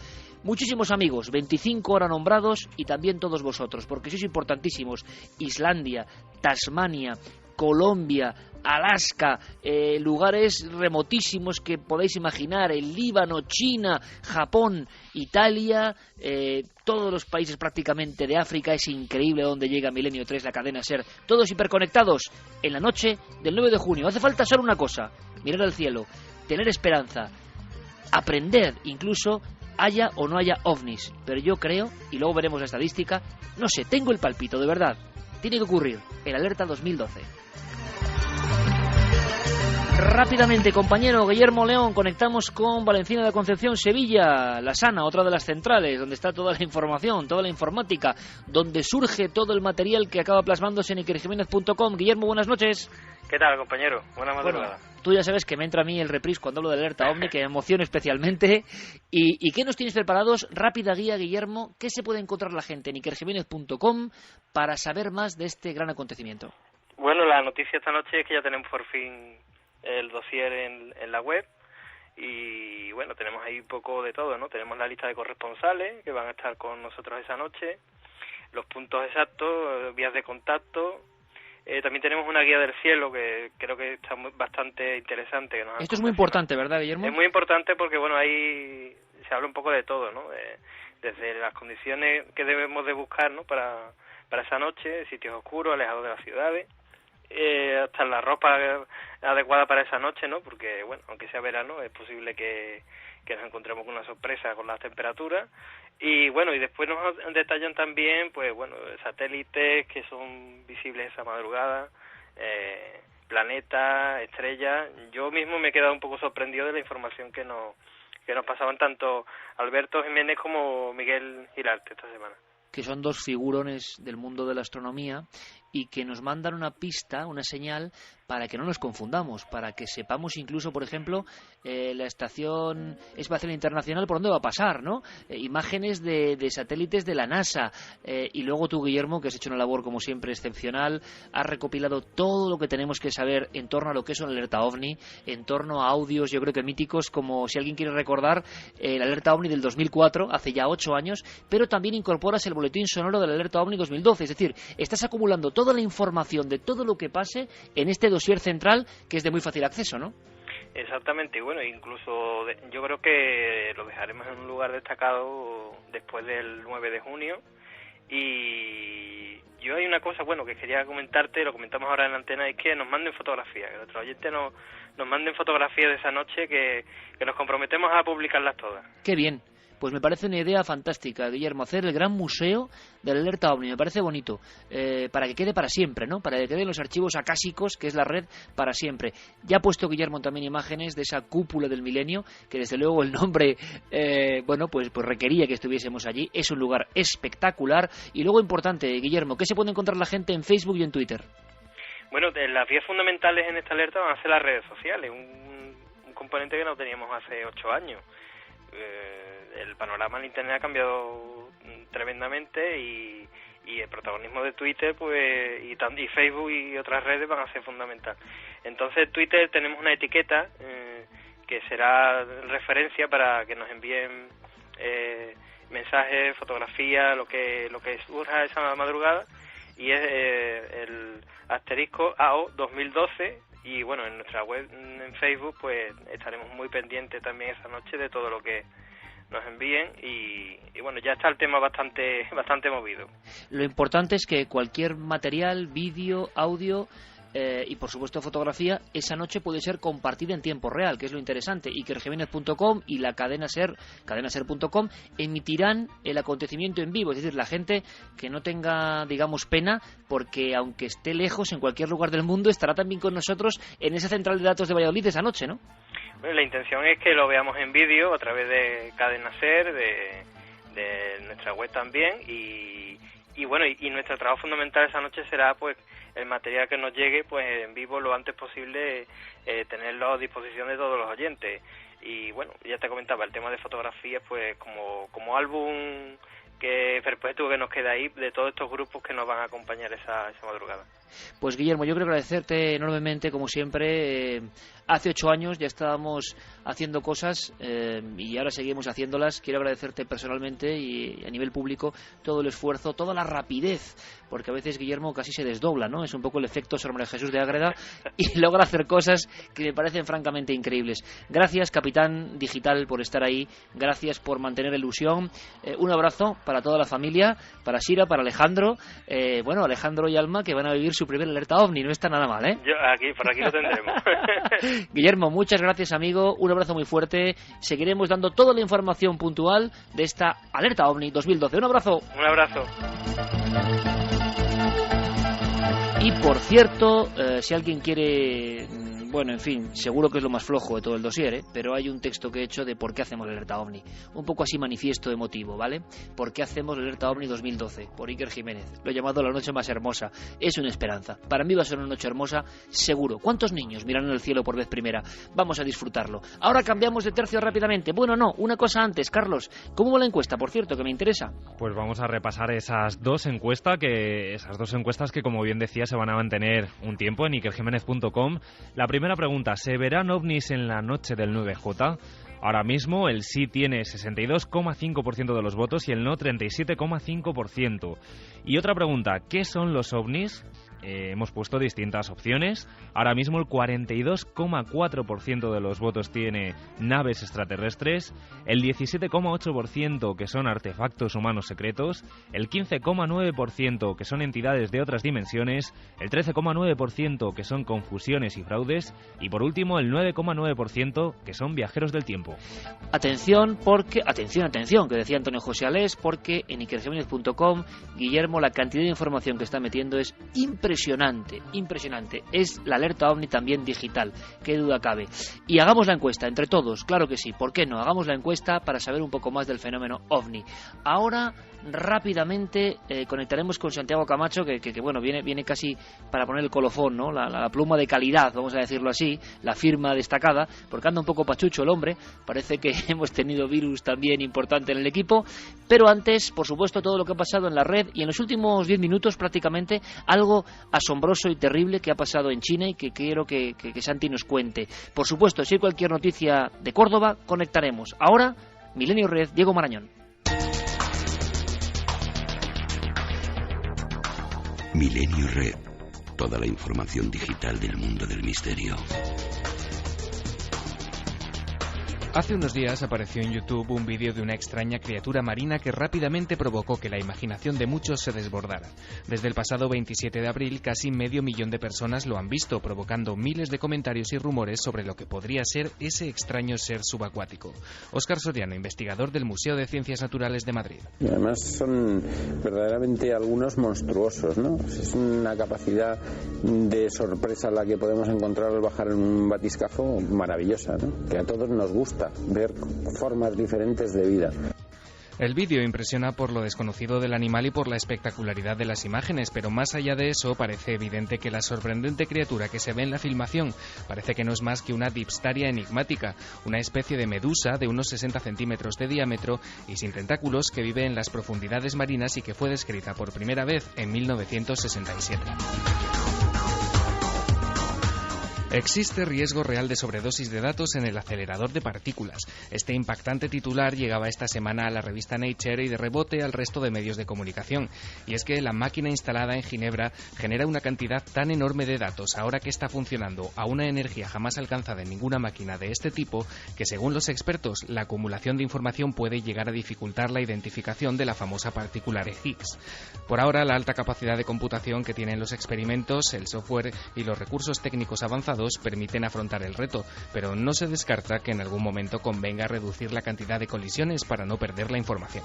Muchísimos amigos, 25 ahora nombrados, y también todos vosotros, porque sois importantísimos. Islandia, Tasmania, Colombia, Alaska, lugares remotísimos que podáis imaginar, el Líbano, China, Japón, Italia, todos los países prácticamente de África. Es increíble donde llega Milenio 3, la cadena SER, todos hiperconectados en la noche del 9 de junio. Hace falta solo una cosa: mirar al cielo, tener esperanza, aprender, incluso haya o no haya ovnis. Pero yo creo, y luego veremos la estadística, no sé, tengo el palpito, de verdad, tiene que ocurrir el Alerta 2012. Rápidamente, compañero Guillermo León, conectamos con Valencina de Concepción, Sevilla, La Sana, otra de las centrales, donde está toda la información, toda la informática, donde surge todo el material que acaba plasmándose en ikerjiménez.com. Guillermo, buenas noches. ¿Qué tal, compañero? Buena madrugada. Bueno, tú ya sabes que me entra a mí el reprise cuando hablo de Alerta OVNI, que me emociona especialmente. ¿Y qué nos tienes preparados? Rápida guía, Guillermo. ¿Qué se puede encontrar la gente en ikerjiménez.com para saber más de este gran acontecimiento? Bueno, la noticia esta noche es que ya tenemos por fin el dossier en la web. Y bueno, tenemos ahí un poco de todo, ¿no? Tenemos la lista de corresponsales que van a estar con nosotros esa noche, los puntos exactos, vías de contacto. También tenemos una guía del cielo que creo que está bastante interesante. Esto es muy importante, ¿verdad, Guillermo? Es muy importante porque, bueno, ahí se habla un poco de todo, ¿no? Desde las condiciones que debemos de buscar, ¿no? Para esa noche, sitios oscuros, alejados de las ciudades, hasta la ropa adecuada para esa noche, ¿no? Porque, bueno, aunque sea verano, es posible que nos encontremos con una sorpresa con las temperaturas. Y bueno, y después nos detallan también, pues bueno, satélites que son visibles esa madrugada, planetas, estrellas. Yo mismo me he quedado un poco sorprendido de la información que nos pasaban tanto Alberto Jiménez como Miguel Girarte esta semana. Que son dos figurones del mundo de la astronomía y que nos mandan una pista, una señal, para que no nos confundamos, para que sepamos incluso, por ejemplo, la Estación Espacial Internacional por dónde va a pasar, ¿no? Imágenes de satélites de la NASA. Y luego tú, Guillermo, que has hecho una labor como siempre excepcional, has recopilado todo lo que tenemos que saber en torno a lo que es un Alerta OVNI, en torno a audios, yo creo que míticos, como si alguien quiere recordar el Alerta OVNI del 2004, hace ya 8 años, pero también incorporas el boletín sonoro del Alerta OVNI 2012, es decir, estás acumulando toda la información de todo lo que pase en este dossier central, que es de muy fácil acceso, ¿no? Exactamente, y bueno, incluso yo creo que lo dejaremos en un lugar destacado después del 9 de junio. Y yo hay una cosa, bueno, que quería comentarte, lo comentamos ahora en la antena, es que nos manden fotografías, que nuestros oyentes nos manden fotografías de esa noche, que nos comprometemos a publicarlas todas. ¡Qué bien! Pues me parece una idea fantástica, Guillermo, hacer el gran museo del Alerta OVNI, me parece bonito, para que quede para siempre, ¿no? Para que queden los archivos acásicos, que es la red, para siempre. Ya ha puesto Guillermo también imágenes de esa cúpula del milenio, que desde luego el nombre, pues requería que estuviésemos allí. Es un lugar espectacular. Y luego importante, Guillermo, ¿qué se puede encontrar la gente en Facebook y en Twitter? Bueno, las vías fundamentales en esta alerta van a ser las redes sociales, un componente que no teníamos hace 8 años. El panorama en Internet ha cambiado tremendamente y el protagonismo de Twitter y Facebook y otras redes van a ser fundamental. Entonces, Twitter tenemos una etiqueta que será referencia para que nos envíen mensajes, fotografías, lo que surja esa madrugada, y es el asterisco AO 2012. Y bueno, en nuestra web, en Facebook, pues estaremos muy pendientes también esa noche de todo lo que envíen y bueno, ya está el tema bastante movido. Lo importante es que cualquier material, vídeo, audio y por supuesto fotografía, esa noche puede ser compartida en tiempo real, que es lo interesante. IkerJiménez.com y la cadenaser.com emitirán el acontecimiento en vivo, es decir, la gente que no tenga, digamos, pena, porque aunque esté lejos, en cualquier lugar del mundo, estará también con nosotros en esa central de datos de Valladolid esa noche, ¿no? Bueno, la intención es que lo veamos en vídeo a través de Cadena Ser, de nuestra web también, y bueno, y nuestro trabajo fundamental esa noche será pues el material que nos llegue pues en vivo lo antes posible, tenerlo a disposición de todos los oyentes. Y bueno, ya te comentaba, el tema de fotografías pues como álbum que perpetuo que nos queda ahí de todos estos grupos que nos van a acompañar esa madrugada. Pues Guillermo, yo quiero agradecerte enormemente, como siempre. Hace 8 años ya estábamos haciendo cosas y ahora seguimos haciéndolas. Quiero agradecerte personalmente y a nivel público todo el esfuerzo, toda la rapidez, porque a veces Guillermo casi se desdobla, ¿no? Es un poco el efecto Sor María Jesús de Ágreda y logra hacer cosas que me parecen francamente increíbles. Gracias, Capitán Digital, por estar ahí. Gracias por mantener la ilusión. Un abrazo para toda la familia, para Sira, para Alejandro. Bueno, Alejandro y Alma, que van a vivir su primer alerta OVNI. No está nada mal, ¿eh? Por aquí lo tendremos. Guillermo, muchas gracias, amigo. Un abrazo muy fuerte. Seguiremos dando toda la información puntual de esta alerta OVNI 2012. Un abrazo. Un abrazo. Y por cierto, si alguien quiere, bueno, en fin, seguro que es lo más flojo de todo el dossier, pero hay un texto que he hecho de por qué hacemos la alerta OVNI. Un poco así manifiesto emotivo, ¿vale? ¿Por qué hacemos la alerta OVNI 2012? Por Iker Jiménez. Lo he llamado la noche más hermosa. Es una esperanza. Para mí va a ser una noche hermosa, seguro. ¿Cuántos niños miran el cielo por vez primera? Vamos a disfrutarlo. Ahora cambiamos de tercio rápidamente. Bueno, no, una cosa antes, Carlos. ¿Cómo va la encuesta, por cierto, que me interesa? Pues vamos a repasar esas dos encuestas que, como bien decía, se van a mantener un tiempo en IkerJiménez.com. La primera pregunta: ¿se verán ovnis en la noche del 9J? Ahora mismo el sí tiene 62,5% de los votos y el no 37,5%. Y otra pregunta: ¿qué son los ovnis? Hemos puesto distintas opciones. Ahora mismo el 42,4% de los votos tiene naves extraterrestres, el 17,8% que son artefactos humanos secretos, el 15,9% que son entidades de otras dimensiones, el 13,9% que son confusiones y fraudes y por último el 9,9% que son viajeros del tiempo. Atención, porque atención, que decía Antonio José Alés, porque en IkerJiménez.com, Guillermo, la cantidad de información que está metiendo es impresionante. Es la alerta OVNI también digital, qué duda cabe. Y hagamos la encuesta entre todos, claro que sí, ¿por qué no? Hagamos la encuesta para saber un poco más del fenómeno OVNI. Ahora, rápidamente, conectaremos con Santiago Camacho, que bueno, viene casi para poner el colofón, ¿no? La pluma de calidad, vamos a decirlo así, la firma destacada, porque anda un poco pachucho el hombre, parece que hemos tenido virus también importante en el equipo, pero antes, por supuesto, todo lo que ha pasado en la red y en los últimos 10 minutos prácticamente, algo asombroso y terrible que ha pasado en China y que quiero que Santi nos cuente. Por supuesto, si hay cualquier noticia de Córdoba, conectaremos. Ahora, Milenio Red, Diego Marañón. Milenio Red, toda la información digital del mundo del misterio. Hace unos días apareció en YouTube un vídeo de una extraña criatura marina que rápidamente provocó que la imaginación de muchos se desbordara. Desde el pasado 27 de abril, casi 500.000 de personas lo han visto, provocando miles de comentarios y rumores sobre lo que podría ser ese extraño ser subacuático. Óscar Soriano, investigador del Museo de Ciencias Naturales de Madrid. Y además son verdaderamente algunos monstruosos, ¿no? Es una capacidad de sorpresa la que podemos encontrar al bajar en un batiscafo maravillosa, ¿no? Que a todos nos gusta ver formas diferentes de vida. El vídeo impresiona por lo desconocido del animal y por la espectacularidad de las imágenes, pero más allá de eso parece evidente que la sorprendente criatura que se ve en la filmación parece que no es más que una dipstaria enigmática, una especie de medusa de unos 60 centímetros de diámetro y sin tentáculos que vive en las profundidades marinas y que fue descrita por primera vez en 1967. Existe riesgo real de sobredosis de datos en el acelerador de partículas. Este impactante titular llegaba esta semana a la revista Nature y de rebote al resto de medios de comunicación. Y es que la máquina instalada en Ginebra genera una cantidad tan enorme de datos ahora que está funcionando a una energía jamás alcanzada en ninguna máquina de este tipo que, según los expertos, la acumulación de información puede llegar a dificultar la identificación de la famosa partícula de Higgs. Por ahora, la alta capacidad de computación que tienen los experimentos, el software y los recursos técnicos avanzados permiten afrontar el reto, pero no se descarta que en algún momento convenga reducir la cantidad de colisiones para no perder la información.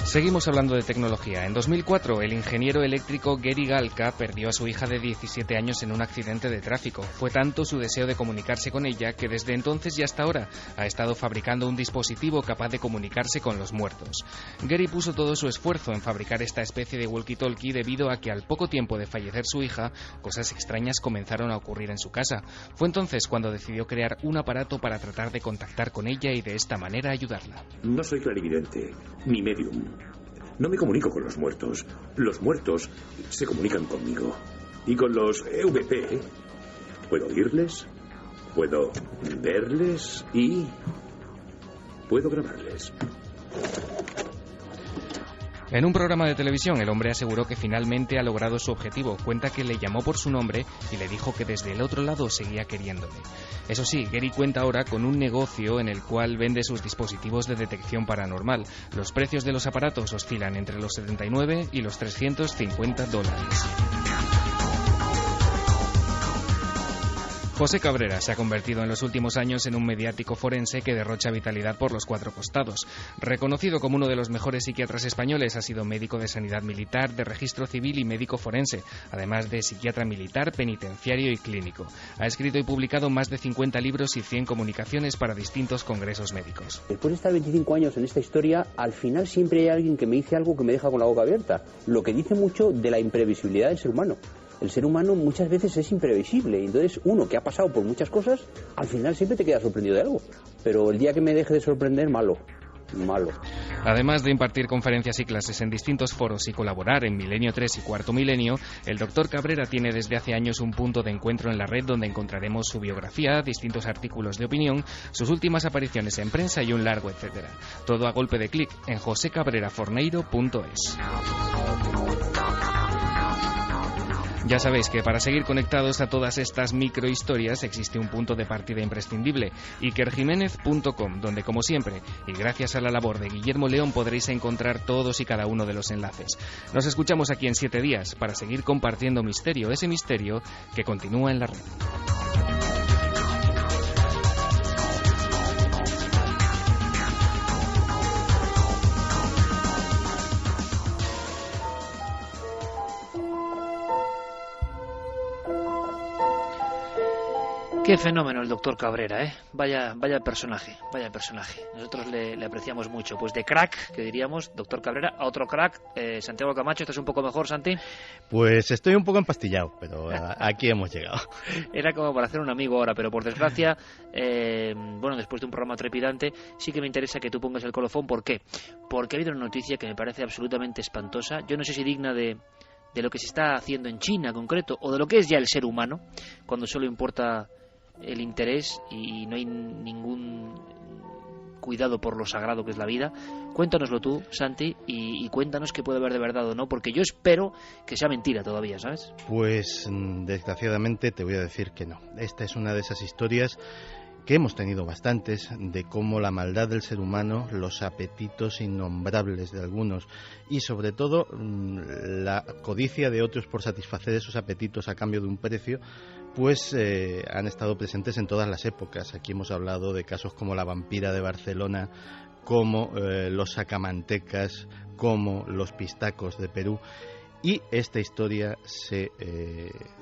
Seguimos hablando de tecnología. En 2004, el ingeniero eléctrico Gary Galka perdió a su hija de 17 años en un accidente de tráfico. Fue tanto su deseo de comunicarse con ella que desde entonces y hasta ahora ha estado fabricando un dispositivo capaz de comunicarse con los muertos. Gary puso todo su esfuerzo en fabricar esta especie de walkie-talkie debido a que al poco tiempo de fallecer su hija, cosas extrañas comenzaron a ocurrir en su casa. Fue entonces cuando decidió crear un aparato para tratar de contactar con ella y de esta manera ayudarla. No soy clarividente, ni medium. No me comunico con los muertos. Los muertos se comunican conmigo. Y con los EVP puedo oírles, puedo verles y puedo grabarles. En un programa de televisión, el hombre aseguró que finalmente ha logrado su objetivo. Cuenta que le llamó por su nombre y le dijo que desde el otro lado seguía queriéndole. Eso sí, Gary cuenta ahora con un negocio en el cual vende sus dispositivos de detección paranormal. Los precios de los aparatos oscilan entre los $79 y los $350. José Cabrera se ha convertido en los últimos años en un mediático forense que derrocha vitalidad por los cuatro costados. Reconocido como uno de los mejores psiquiatras españoles, ha sido médico de sanidad militar, de registro civil y médico forense, además de psiquiatra militar, penitenciario y clínico. Ha escrito y publicado más de 50 libros y 100 comunicaciones para distintos congresos médicos. Después de estar 25 años en esta historia, al final siempre hay alguien que me dice algo que me deja con la boca abierta, lo que dice mucho de la imprevisibilidad del ser humano. El ser humano muchas veces es imprevisible, entonces uno que ha pasado por muchas cosas, al final siempre te queda sorprendido de algo. Pero el día que me deje de sorprender, malo. Además de impartir conferencias y clases en distintos foros y colaborar en Milenio 3 y Cuarto Milenio, el Dr. Cabrera tiene desde hace años un punto de encuentro en la red donde encontraremos su biografía, distintos artículos de opinión, sus últimas apariciones en prensa y un largo etcétera. Todo a golpe de clic en josecabreraforneiro.es. Ya sabéis que para seguir conectados a todas estas microhistorias existe un punto de partida imprescindible, ikerjimenez.com, donde como siempre, y gracias a la labor de Guillermo León, podréis encontrar todos y cada uno de los enlaces. Nos escuchamos aquí en 7 días para seguir compartiendo misterio, ese misterio que continúa en la red. Qué fenómeno el doctor Cabrera, ¿eh? Vaya personaje. Nosotros le apreciamos mucho. Pues de crack, que diríamos, doctor Cabrera, a otro crack, Santiago Camacho. ¿Estás un poco mejor, Santi? Pues estoy un poco empastillado, pero aquí hemos llegado. Era como para hacer un amigo ahora, pero por desgracia, después de un programa trepidante, sí que me interesa que tú pongas el colofón. ¿Por qué? Porque ha habido una noticia que me parece absolutamente espantosa. Yo no sé si digna de lo que se está haciendo en China, en concreto, o de lo que es ya el ser humano, cuando solo importa el interés y no hay ningún cuidado por lo sagrado que es la vida. Cuéntanoslo tú, Santi, y cuéntanos qué puede haber de verdad o no, porque yo espero que sea mentira todavía, ¿sabes? Pues desgraciadamente te voy a decir que no. Esta es una de esas historias que hemos tenido bastantes, de cómo la maldad del ser humano, los apetitos innombrables de algunos y sobre todo la codicia de otros por satisfacer esos apetitos a cambio de un precio, pues han estado presentes en todas las épocas. Aquí hemos hablado de casos como la vampira de Barcelona, como los sacamantecas, como los pistacos de Perú, y esta historia se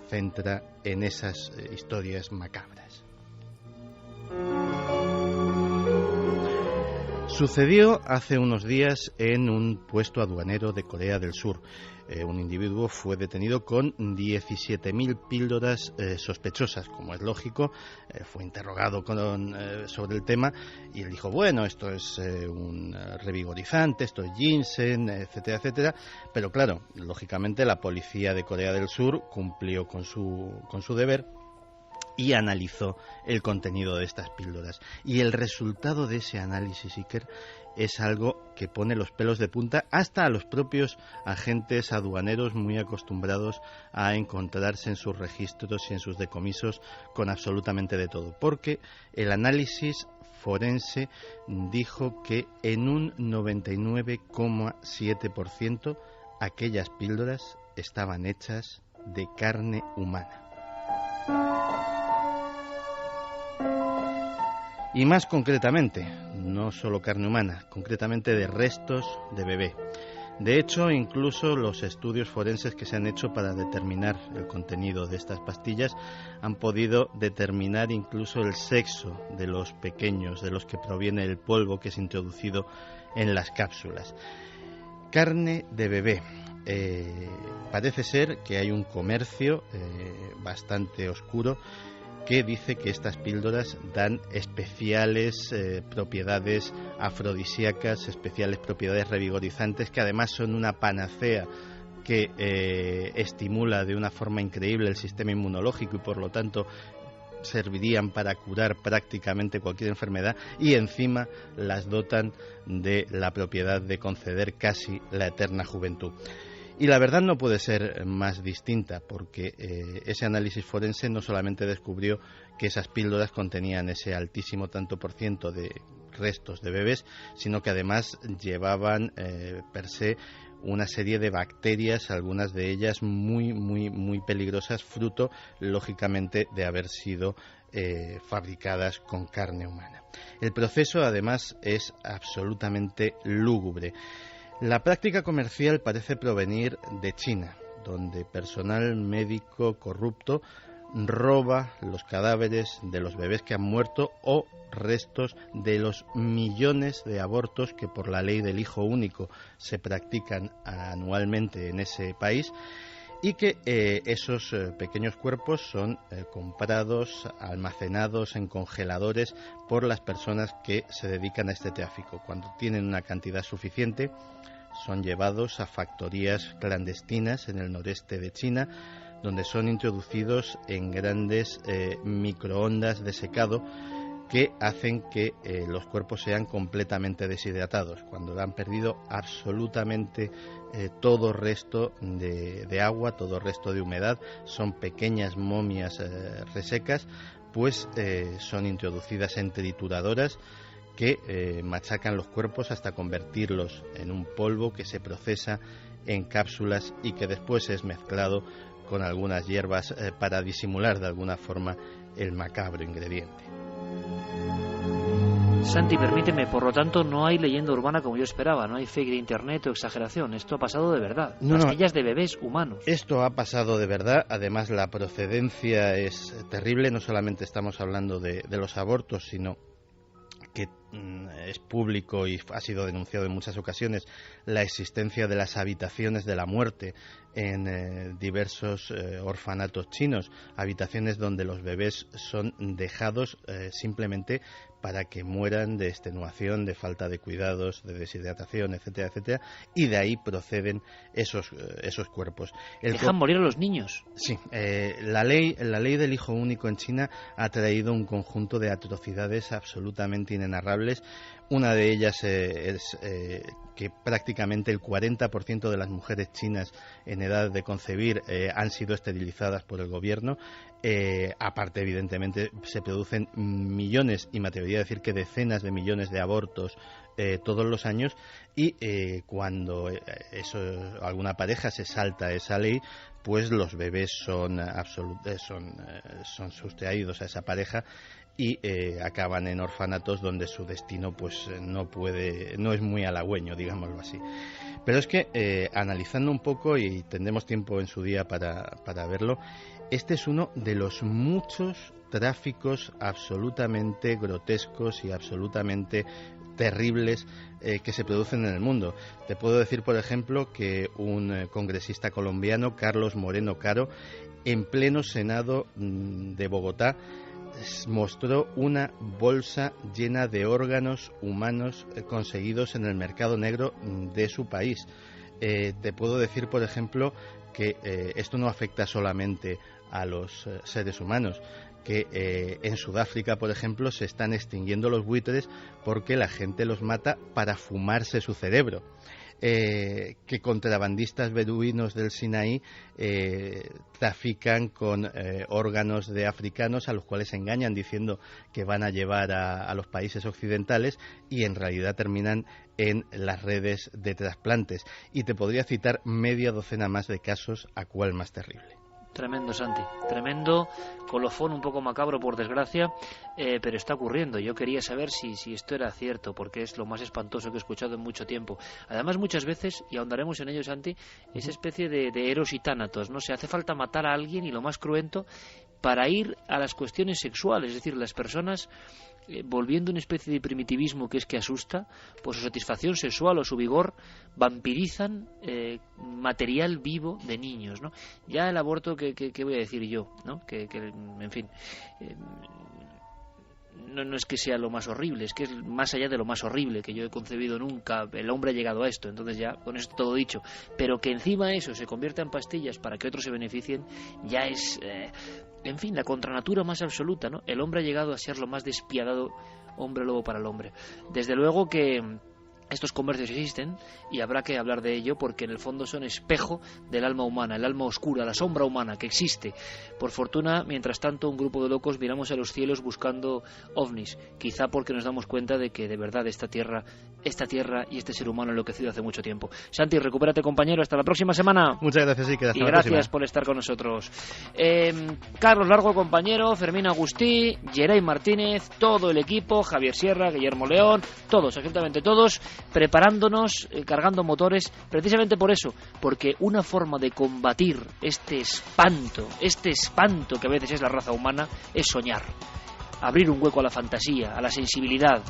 centra en esas historias macabras. Sucedió hace unos días en un puesto aduanero de Corea del Sur. un individuo fue detenido con 17.000 píldoras sospechosas. Como es lógico, fue interrogado sobre el tema y él dijo, bueno, esto es un revigorizante, esto es ginseng, etcétera, etcétera. Pero claro, lógicamente la policía de Corea del Sur cumplió con su deber y analizó el contenido de estas píldoras. Y el resultado de ese análisis, Iker, es algo que pone los pelos de punta hasta a los propios agentes aduaneros muy acostumbrados a encontrarse en sus registros y en sus decomisos con absolutamente de todo. Porque el análisis forense dijo que en un 99,7% aquellas píldoras estaban hechas de carne humana. Y más concretamente, no solo carne humana, concretamente de restos de bebé. De hecho, incluso los estudios forenses que se han hecho para determinar el contenido de estas pastillas han podido determinar incluso el sexo de los pequeños, de los que proviene el polvo que es introducido en las cápsulas. Carne de bebé. Parece ser que hay un comercio bastante oscuro que dice que estas píldoras dan especiales propiedades afrodisíacas, especiales propiedades revigorizantes, que además son una panacea que estimula de una forma increíble el sistema inmunológico y por lo tanto servirían para curar prácticamente cualquier enfermedad, y encima las dotan de la propiedad de conceder casi la eterna juventud. Y la verdad no puede ser más distinta, porque ese análisis forense no solamente descubrió que esas píldoras contenían ese altísimo tanto por ciento de restos de bebés, sino que además llevaban per se una serie de bacterias, algunas de ellas muy peligrosas, fruto lógicamente de haber sido fabricadas con carne humana. El proceso además es absolutamente lúgubre. La práctica comercial parece provenir de China, donde personal médico corrupto roba los cadáveres de los bebés que han muerto o restos de los millones de abortos que por la ley del hijo único se practican anualmente en ese país, y que esos pequeños cuerpos son comprados, almacenados en congeladores por las personas que se dedican a este tráfico. Cuando tienen una cantidad suficiente, son llevados a factorías clandestinas en el noreste de China, donde son introducidos en grandes microondas de secado que hacen que los cuerpos sean completamente deshidratados. Cuando han perdido absolutamente todo resto de agua, todo resto de humedad, son pequeñas momias resecas, pues son introducidas en trituradoras que machacan los cuerpos hasta convertirlos en un polvo que se procesa en cápsulas y que después es mezclado con algunas hierbas para disimular de alguna forma el macabro ingrediente. Santi, permíteme, por lo tanto no hay leyenda urbana como yo esperaba, no hay fake de internet o exageración, esto ha pasado de verdad, pastillas de bebés humanos. Esto ha pasado de verdad, además la procedencia es terrible, no solamente estamos hablando de los abortos, sino que es público y ha sido denunciado en muchas ocasiones la existencia de las habitaciones de la muerte en diversos orfanatos chinos, habitaciones donde los bebés son dejados simplemente para que mueran de extenuación, de falta de cuidados, de deshidratación, etcétera, etcétera, y de ahí proceden esos cuerpos. ¿Dejan morir a los niños? Sí, la ley del hijo único en China ha traído un conjunto de atrocidades absolutamente inenarrables. Una de ellas es que prácticamente el 40% de las mujeres chinas en edad de concebir han sido esterilizadas por el gobierno. Aparte, evidentemente, se producen millones, y me atrevería a decir que decenas de millones de abortos todos los años, y cuando alguna pareja se salta esa ley, pues los bebés son sustraídos a esa pareja y acaban en orfanatos donde su destino pues no es muy halagüeño, digámoslo así. Pero es que analizando un poco, y tendremos tiempo en su día para verlo, este es uno de los muchos tráficos absolutamente grotescos y absolutamente terribles que se producen en el mundo. Te puedo decir, por ejemplo, que un congresista colombiano, Carlos Moreno Caro, en pleno Senado de Bogotá, mostró una bolsa llena de órganos humanos conseguidos en el mercado negro de su país. Te puedo decir, por ejemplo, que esto no afecta solamente a los seres humanos, que en Sudáfrica, por ejemplo, se están extinguiendo los buitres porque la gente los mata para fumarse su cerebro. Que contrabandistas beduinos del Sinaí trafican con órganos de africanos a los cuales engañan diciendo que van a llevar a los países occidentales y en realidad terminan en las redes de trasplantes. Y te podría citar media docena más de casos, a cuál más terrible. Tremendo, Santi, tremendo, colofón un poco macabro por desgracia, pero está ocurriendo. Yo quería saber si esto era cierto, porque es lo más espantoso que he escuchado en mucho tiempo. Además, muchas veces, y ahondaremos en ello, Santi, esa especie de Eros y Tánatos, ¿no? Se hace falta matar a alguien, y lo más cruento, para ir a las cuestiones sexuales, es decir, las personas volviendo una especie de primitivismo que es que asusta, por su satisfacción sexual o su vigor, vampirizan material vivo de niños, ¿no? Ya el aborto, ¿qué voy a decir yo? ¿No? En fin, no es que sea lo más horrible, es que es más allá de lo más horrible que yo he concebido nunca. El hombre ha llegado a esto, entonces ya con esto todo dicho. Pero que encima eso se convierta en pastillas para que otros se beneficien, ya es... en fin, la contranatura más absoluta, ¿no? El hombre ha llegado a ser lo más despiadado hombre lobo para el hombre. Desde luego que estos comercios existen y habrá que hablar de ello, porque en el fondo son espejo del alma humana, el alma oscura, la sombra humana que existe. Por fortuna, mientras tanto, un grupo de locos miramos a los cielos buscando ovnis, quizá porque nos damos cuenta de que de verdad esta tierra y este ser humano enloquecido hace mucho tiempo. Santi, recupérate, compañero, hasta la próxima semana. Muchas gracias, Iker, hasta y la gracias próxima. por estar con nosotros. Carlos Largo, compañero, Fermín Agustí, Geray Martínez, todo el equipo, Javier Sierra, Guillermo León, todos, absolutamente todos, preparándonos, cargando motores, precisamente por eso, porque una forma de combatir este espanto que a veces es la raza humana, es soñar, abrir un hueco a la fantasía, a la sensibilidad,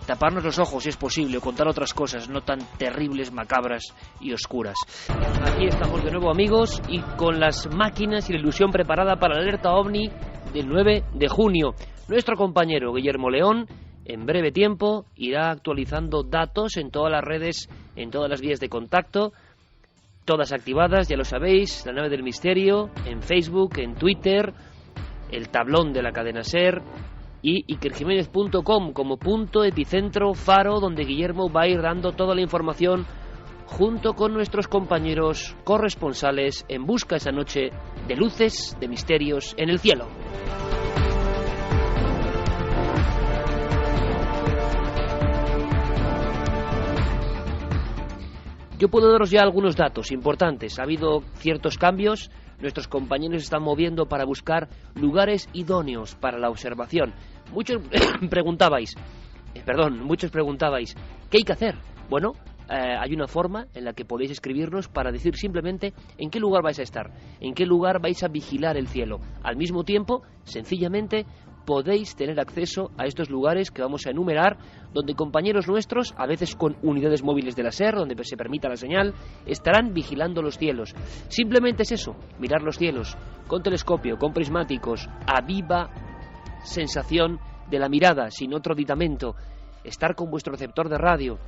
taparnos los ojos si es posible, o contar otras cosas no tan terribles, macabras y oscuras. Aquí estamos de nuevo, amigos, y con las máquinas y la ilusión preparada para la alerta OVNI del 9 de junio. Nuestro compañero Guillermo León en breve tiempo irá actualizando datos en todas las redes, en todas las vías de contacto, todas activadas, ya lo sabéis, la nave del misterio, en Facebook, en Twitter, el tablón de la cadena SER y ikerjimenez.com como punto epicentro faro, donde Guillermo va a ir dando toda la información junto con nuestros compañeros corresponsales en busca esa noche de luces, de misterios en el cielo. Yo puedo daros ya algunos datos importantes. Ha habido ciertos cambios. Nuestros compañeros se están moviendo para buscar lugares idóneos para la observación. Muchos preguntabais, ¿qué hay que hacer? Bueno, hay una forma en la que podéis escribirnos para decir simplemente en qué lugar vais a estar, en qué lugar vais a vigilar el cielo. Al mismo tiempo, sencillamente, podéis tener acceso a estos lugares que vamos a enumerar, donde compañeros nuestros, a veces con unidades móviles de la SER, donde se permita la señal, estarán vigilando los cielos. Simplemente es eso, mirar los cielos, con telescopio, con prismáticos, a viva sensación de la mirada, sin otro aditamento, estar con vuestro receptor de radio,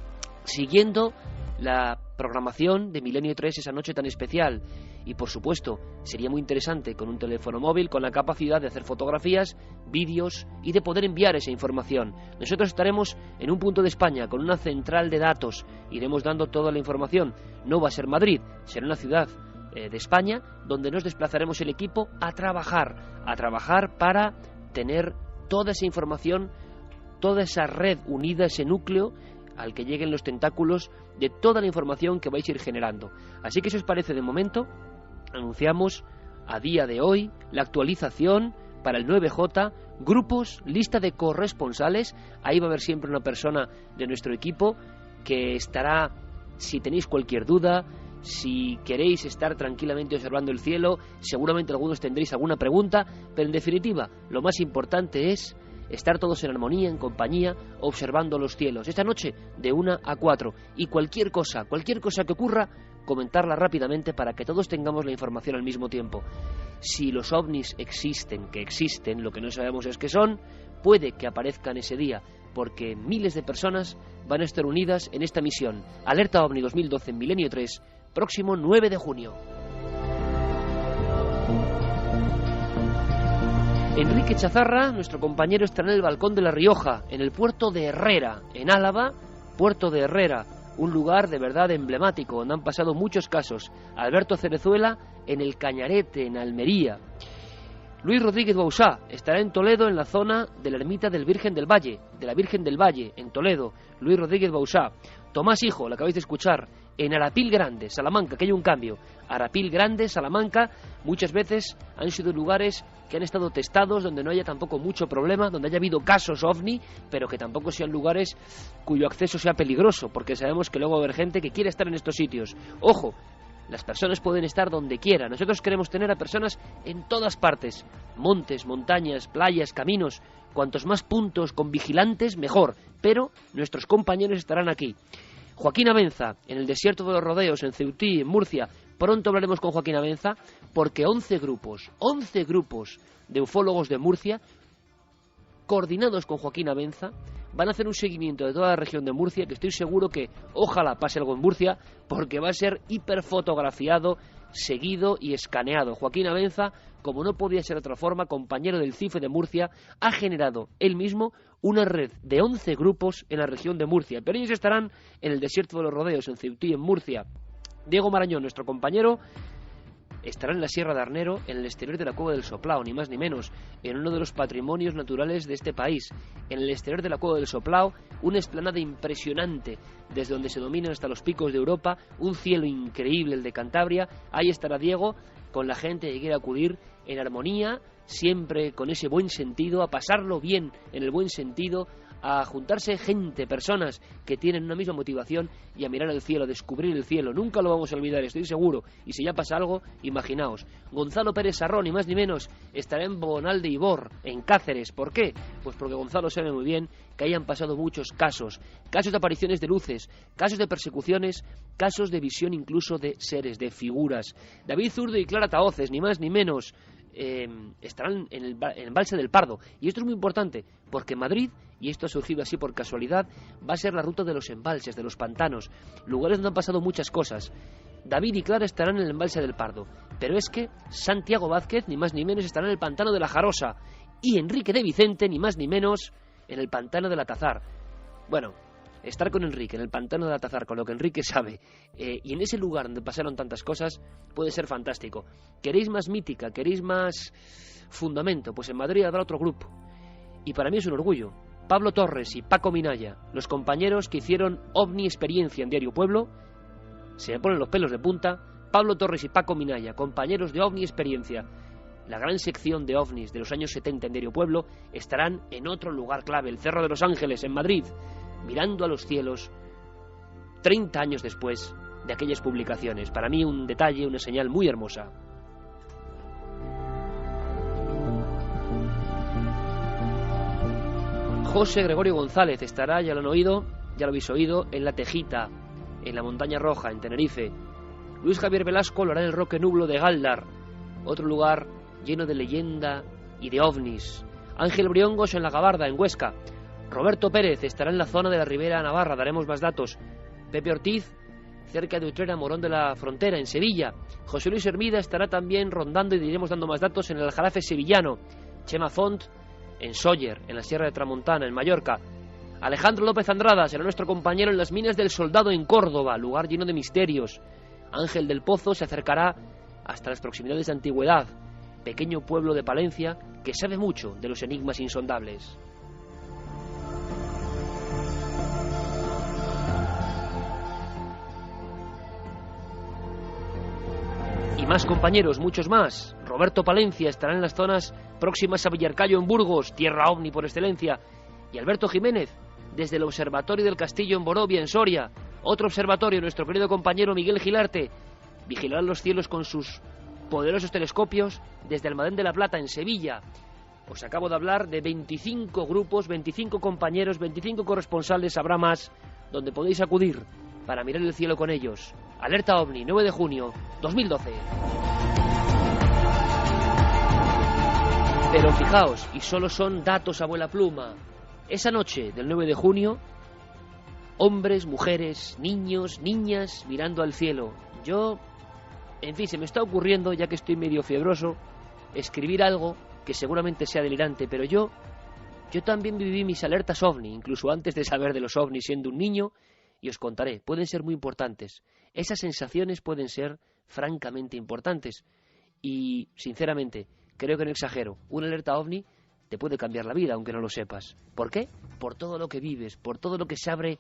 siguiendo la programación de Milenio 3 esa noche tan especial. Y por supuesto, sería muy interesante con un teléfono móvil con la capacidad de hacer fotografías, vídeos y de poder enviar esa información. Nosotros estaremos en un punto de España con una central de datos, iremos dando toda la información. No va a ser Madrid, será una ciudad de España donde nos desplazaremos el equipo a trabajar para tener toda esa información, toda esa red unida, ese núcleo al que lleguen los tentáculos de toda la información que vais a ir generando. Así que si os parece, de momento anunciamos a día de hoy la actualización para el 9J, grupos, lista de corresponsales. Ahí va a haber siempre una persona de nuestro equipo que estará, si tenéis cualquier duda, Si queréis estar tranquilamente observando el cielo, seguramente algunos tendréis alguna pregunta, pero en definitiva, lo más importante es estar todos en armonía, en compañía, observando los cielos. Esta noche, de 1 a 4. Y cualquier cosa que ocurra, comentarla rápidamente para que todos tengamos la información al mismo tiempo. Si los ovnis existen, que existen, lo que no sabemos es qué son, puede que aparezcan ese día, porque miles de personas van a estar unidas en esta misión. Alerta OVNI 2012 en Milenio 3, próximo 9 de junio. Enrique Chazarra, nuestro compañero, estará en el balcón de La Rioja, en el puerto de Herrera, en Álava, puerto de Herrera, un lugar de verdad emblemático, donde han pasado muchos casos. Alberto Cerezuela en el Cañarete, en Almería. Luis Rodríguez Bausá estará en Toledo, en la zona de la ermita del Virgen del Valle, de la Virgen del Valle, en Toledo. Luis Rodríguez Bausá. Tomás Hijo, lo acabáis de escuchar, en Arapil Grande, Salamanca, que hay un cambio. Arapil Grande, Salamanca, muchas veces han sido lugares que han estado testados, donde no haya tampoco mucho problema, donde haya habido casos OVNI, pero que tampoco sean lugares cuyo acceso sea peligroso, porque sabemos que luego va a haber gente que quiere estar en estos sitios. Ojo, las personas pueden estar donde quieran. Nosotros queremos tener a personas en todas partes, montes, montañas, playas, caminos. Cuantos más puntos con vigilantes, mejor, pero nuestros compañeros estarán aquí. Joaquín Abenza, en el desierto de los Rodeos, en Ceutí, en Murcia. Pronto hablaremos con Joaquín Abenza, porque 11 grupos de ufólogos de Murcia, coordinados con Joaquín Abenza, van a hacer un seguimiento de toda la región de Murcia, que estoy seguro que ojalá pase algo en Murcia, porque va a ser hiperfotografiado, seguido y escaneado. Joaquín Abenza, como no podía ser de otra forma, compañero del CIFE de Murcia, ha generado él mismo una red de 11 grupos en la región de Murcia, pero ellos estarán en el desierto de los Rodeos, en Ceutí, en Murcia. Diego Marañón, nuestro compañero, estará en la Sierra de Arnero, en el exterior de la Cueva del Soplao, ni más ni menos, en uno de los patrimonios naturales de este país. En el exterior de la Cueva del Soplao, una explanada impresionante, desde donde se dominan hasta los picos de Europa, un cielo increíble, el de Cantabria. Ahí estará Diego, con la gente que quiere acudir en armonía, siempre con ese buen sentido, a pasarlo bien en el buen sentido, a juntarse gente, personas que tienen una misma motivación y a mirar el cielo, a descubrir el cielo. Nunca lo vamos a olvidar, estoy seguro. Y si ya pasa algo, imaginaos. Gonzalo Pérez Sarrón, ni más ni menos, estará en Bonal de Ibor, en Cáceres. ¿Por qué? Pues porque Gonzalo sabe muy bien que hayan pasado muchos casos de apariciones de luces, casos de persecuciones, casos de visión incluso de seres, de figuras. David Zurdo y Clara Tahoces, ni más ni menos, estarán en el embalse del Pardo. Y esto es muy importante, porque Madrid, y esto ha surgido así por casualidad, va a ser la ruta de los embalses, de los pantanos, lugares donde han pasado muchas cosas. David y Clara estarán en el embalse del Pardo, pero es que Santiago Vázquez, ni más ni menos, estará en el pantano de la Jarosa, y Enrique de Vicente, ni más ni menos, en el pantano del Atazar. Bueno, estar con Enrique en el pantano del Atazar, con lo que Enrique sabe, y en ese lugar donde pasaron tantas cosas, puede ser fantástico. ¿Queréis más mítica? ¿Queréis más fundamento? Pues en Madrid habrá otro grupo, y para mí es un orgullo. Pablo Torres y Paco Minaya, los compañeros que hicieron OVNI Experiencia en Diario Pueblo, se me ponen los pelos de punta. Pablo Torres y Paco Minaya, compañeros de OVNI Experiencia, la gran sección de OVNIs de los años 70 en Diario Pueblo, estarán en otro lugar clave, el Cerro de los Ángeles, en Madrid, mirando a los cielos 30 años después de aquellas publicaciones. Para mí un detalle, una señal muy hermosa. José Gregorio González estará, ya lo han oído, ya lo habéis oído, en La Tejita, en la Montaña Roja, en Tenerife. Luis Javier Velasco lo hará en el Roque Nublo de Galdar, otro lugar lleno de leyenda y de ovnis. Ángel Briongos en La Gabarda, en Huesca. Roberto Pérez estará en la zona de la Ribera Navarra, daremos más datos. Pepe Ortiz, cerca de Utrera, Morón de la Frontera, en Sevilla. José Luis Hermida estará también rondando y diremos dando más datos en el Aljarafe sevillano. Chema Font en Sóller, en la Sierra de Tramontana, en Mallorca. Alejandro López Andrada será nuestro compañero en las Minas del Soldado, en Córdoba, lugar lleno de misterios. Ángel del Pozo se acercará hasta las proximidades de Antigüedad, pequeño pueblo de Palencia que sabe mucho de los enigmas insondables. Y más compañeros, muchos más. Roberto Palencia estará en las zonas próximas a Villarcayo, en Burgos, tierra ovni por excelencia. Y Alberto Jiménez, desde el Observatorio del Castillo en Borovia, en Soria. Otro observatorio, nuestro querido compañero Miguel Gilarte, vigilarán los cielos con sus poderosos telescopios desde Almadén de la Plata, en Sevilla. Os acabo de hablar de 25 grupos, 25 compañeros, 25 corresponsales, habrá más, donde podéis acudir para mirar el cielo con ellos. Alerta OVNI, 9 de junio 2012. Pero fijaos, y solo son datos a vuela pluma, esa noche del 9 de junio, hombres, mujeres, niños, niñas, mirando al cielo. Yo, en fin, se me está ocurriendo, ya que estoy medio fiebroso, escribir algo que seguramente sea delirante, pero yo también viví mis alertas OVNI, incluso antes de saber de los OVNI siendo un niño, y os contaré, pueden ser muy importantes. Esas sensaciones pueden ser francamente importantes, y, sinceramente, creo que no exagero, una alerta OVNI te puede cambiar la vida, aunque no lo sepas. ¿Por qué? Por todo lo que vives, por todo lo que se abre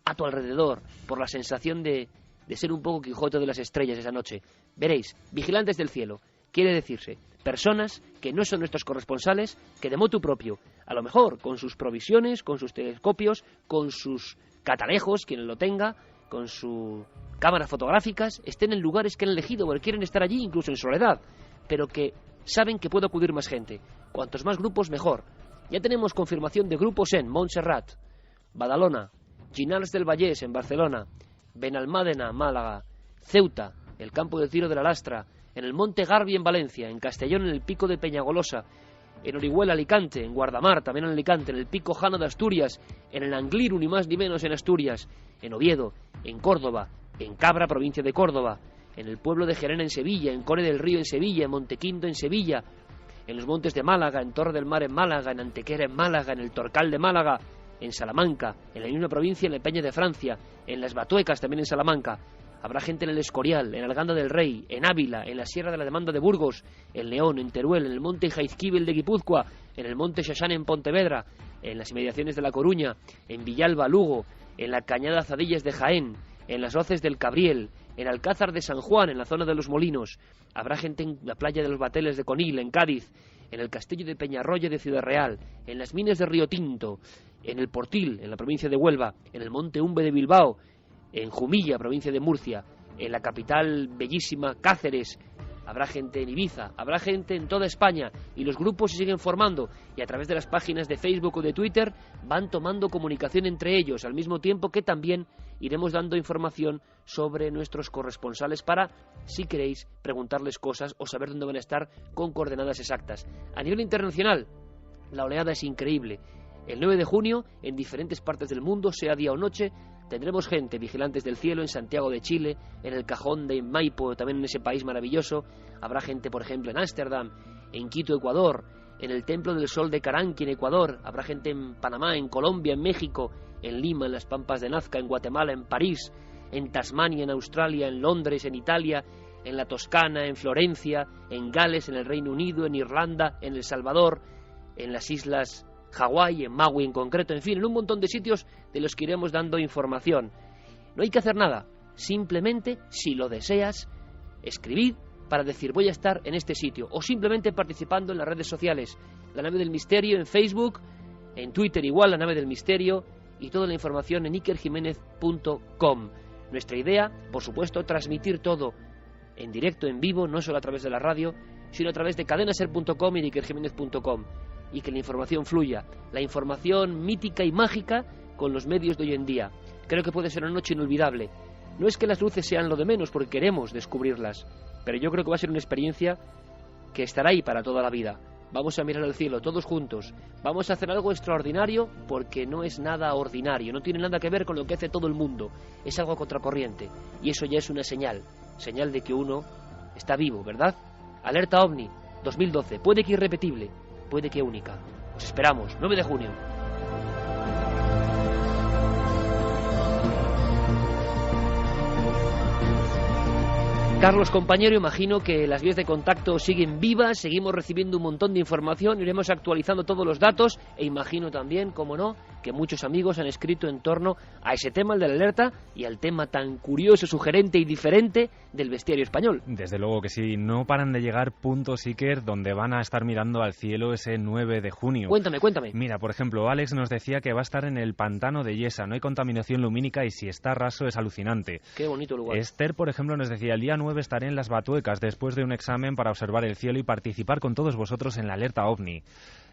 a tu alrededor, por la sensación de ser un poco Quijote de las estrellas esa noche. Veréis, vigilantes del cielo, quiere decirse personas que no son nuestros corresponsales, que de motu propio, a lo mejor con sus provisiones, con sus telescopios, con sus catalejos, quien lo tenga, con sus cámaras fotográficas, estén en lugares que han elegido o quieren estar allí incluso en soledad, pero que saben que puede acudir más gente. Cuantos más grupos, mejor. Ya tenemos confirmación de grupos en Montserrat, Badalona, Llinars del Vallès en Barcelona, Benalmádena, Málaga, Ceuta, el campo del Tiro de la Lastra, en el Monte Garbi en Valencia, en Castellón en el Pico de Peñagolosa, en Orihuela, Alicante, en Guardamar, también en Alicante, en el Pico Jano de Asturias, en el Angliru, ni más ni menos en Asturias, en Oviedo, en Córdoba, en Cabra, provincia de Córdoba, en el pueblo de Gerena en Sevilla, en Cone del Río en Sevilla, en Montequinto en Sevilla, en los Montes de Málaga, en Torre del Mar en Málaga, en Antequera en Málaga, en el Torcal de Málaga, en Salamanca, en la misma provincia, en el Peña de Francia, en las Batuecas, también en Salamanca. Habrá gente en el Escorial, en Arganda del Rey, en Ávila, en la Sierra de la Demanda de Burgos, en León, en Teruel, en el Monte Jaizquíbel de Guipúzcoa, en el Monte Xaxán en Pontevedra, en las inmediaciones de La Coruña, en Villalba, Lugo, en la Cañada Zadillas de Jaén, en las Hoces del Cabriel, en Alcázar de San Juan, en la zona de los Molinos. Habrá gente en la playa de los Bateles de Conil, en Cádiz, en el Castillo de Peñarroya de Ciudad Real, en las minas de Río Tinto, en el Portil, en la provincia de Huelva, en el Monte Umbe de Bilbao, en Jumilla, provincia de Murcia, en la capital bellísima Cáceres. Habrá gente en Ibiza, habrá gente en toda España, y los grupos se siguen formando, y a través de las páginas de Facebook o de Twitter van tomando comunicación entre ellos, al mismo tiempo que también iremos dando información sobre nuestros corresponsales para, si queréis, preguntarles cosas o saber dónde van a estar con coordenadas exactas. A nivel internacional, la oleada es increíble. El 9 de junio, en diferentes partes del mundo, sea día o noche, tendremos gente, vigilantes del cielo, en Santiago de Chile, en el Cajón de Maipo, también en ese país maravilloso. Habrá gente, por ejemplo, en Ámsterdam, en Quito, Ecuador, en el Templo del Sol de Caranqui, en Ecuador. Habrá gente en Panamá, en Colombia, en México, en Lima, en las Pampas de Nazca, en Guatemala, en París, en Tasmania, en Australia, en Londres, en Italia, en la Toscana, en Florencia, en Gales, en el Reino Unido, en Irlanda, en El Salvador, en las islas Hawái, en Maui en concreto, en fin, en un montón de sitios de los que iremos dando información. No hay que hacer nada, simplemente, si lo deseas, escribid para decir voy a estar en este sitio, o simplemente participando en las redes sociales, La Nave del Misterio en Facebook, en Twitter igual, La Nave del Misterio, y toda la información en ikerjimenez.com. Nuestra idea, por supuesto, transmitir todo en directo, en vivo, no solo a través de la radio, sino a través de cadenaser.com y de ikerjimenez.com. Y que la información fluya, la información mítica y mágica con los medios de hoy en día. Creo que puede ser una noche inolvidable. No es que las luces sean lo de menos, porque queremos descubrirlas, pero yo creo que va a ser una experiencia que estará ahí para toda la vida. Vamos a mirar al cielo todos juntos, vamos a hacer algo extraordinario, porque no es nada ordinario, no tiene nada que ver con lo que hace todo el mundo, es algo contracorriente, y eso ya es una señal de que uno está vivo, ¿verdad? Alerta OVNI 2012, puede que irrepetible, puede que única. Os esperamos, 9 de junio. Carlos, compañero, imagino que las vías de contacto siguen vivas, seguimos recibiendo un montón de información, iremos actualizando todos los datos, e imagino también, como no, que muchos amigos han escrito en torno a ese tema, el de la alerta, y al tema tan curioso, sugerente y diferente del bestiario español. Desde luego que sí, no paran de llegar puntos, Iker, donde van a estar mirando al cielo ese 9 de junio. Cuéntame. Mira, por ejemplo, Alex nos decía que va a estar en el pantano de Yesa, no hay contaminación lumínica y si está raso es alucinante. Qué bonito lugar. Esther, por ejemplo, nos decía el día 9 9 estaré en Las Batuecas después de un examen para observar el cielo y participar con todos vosotros en la alerta OVNI.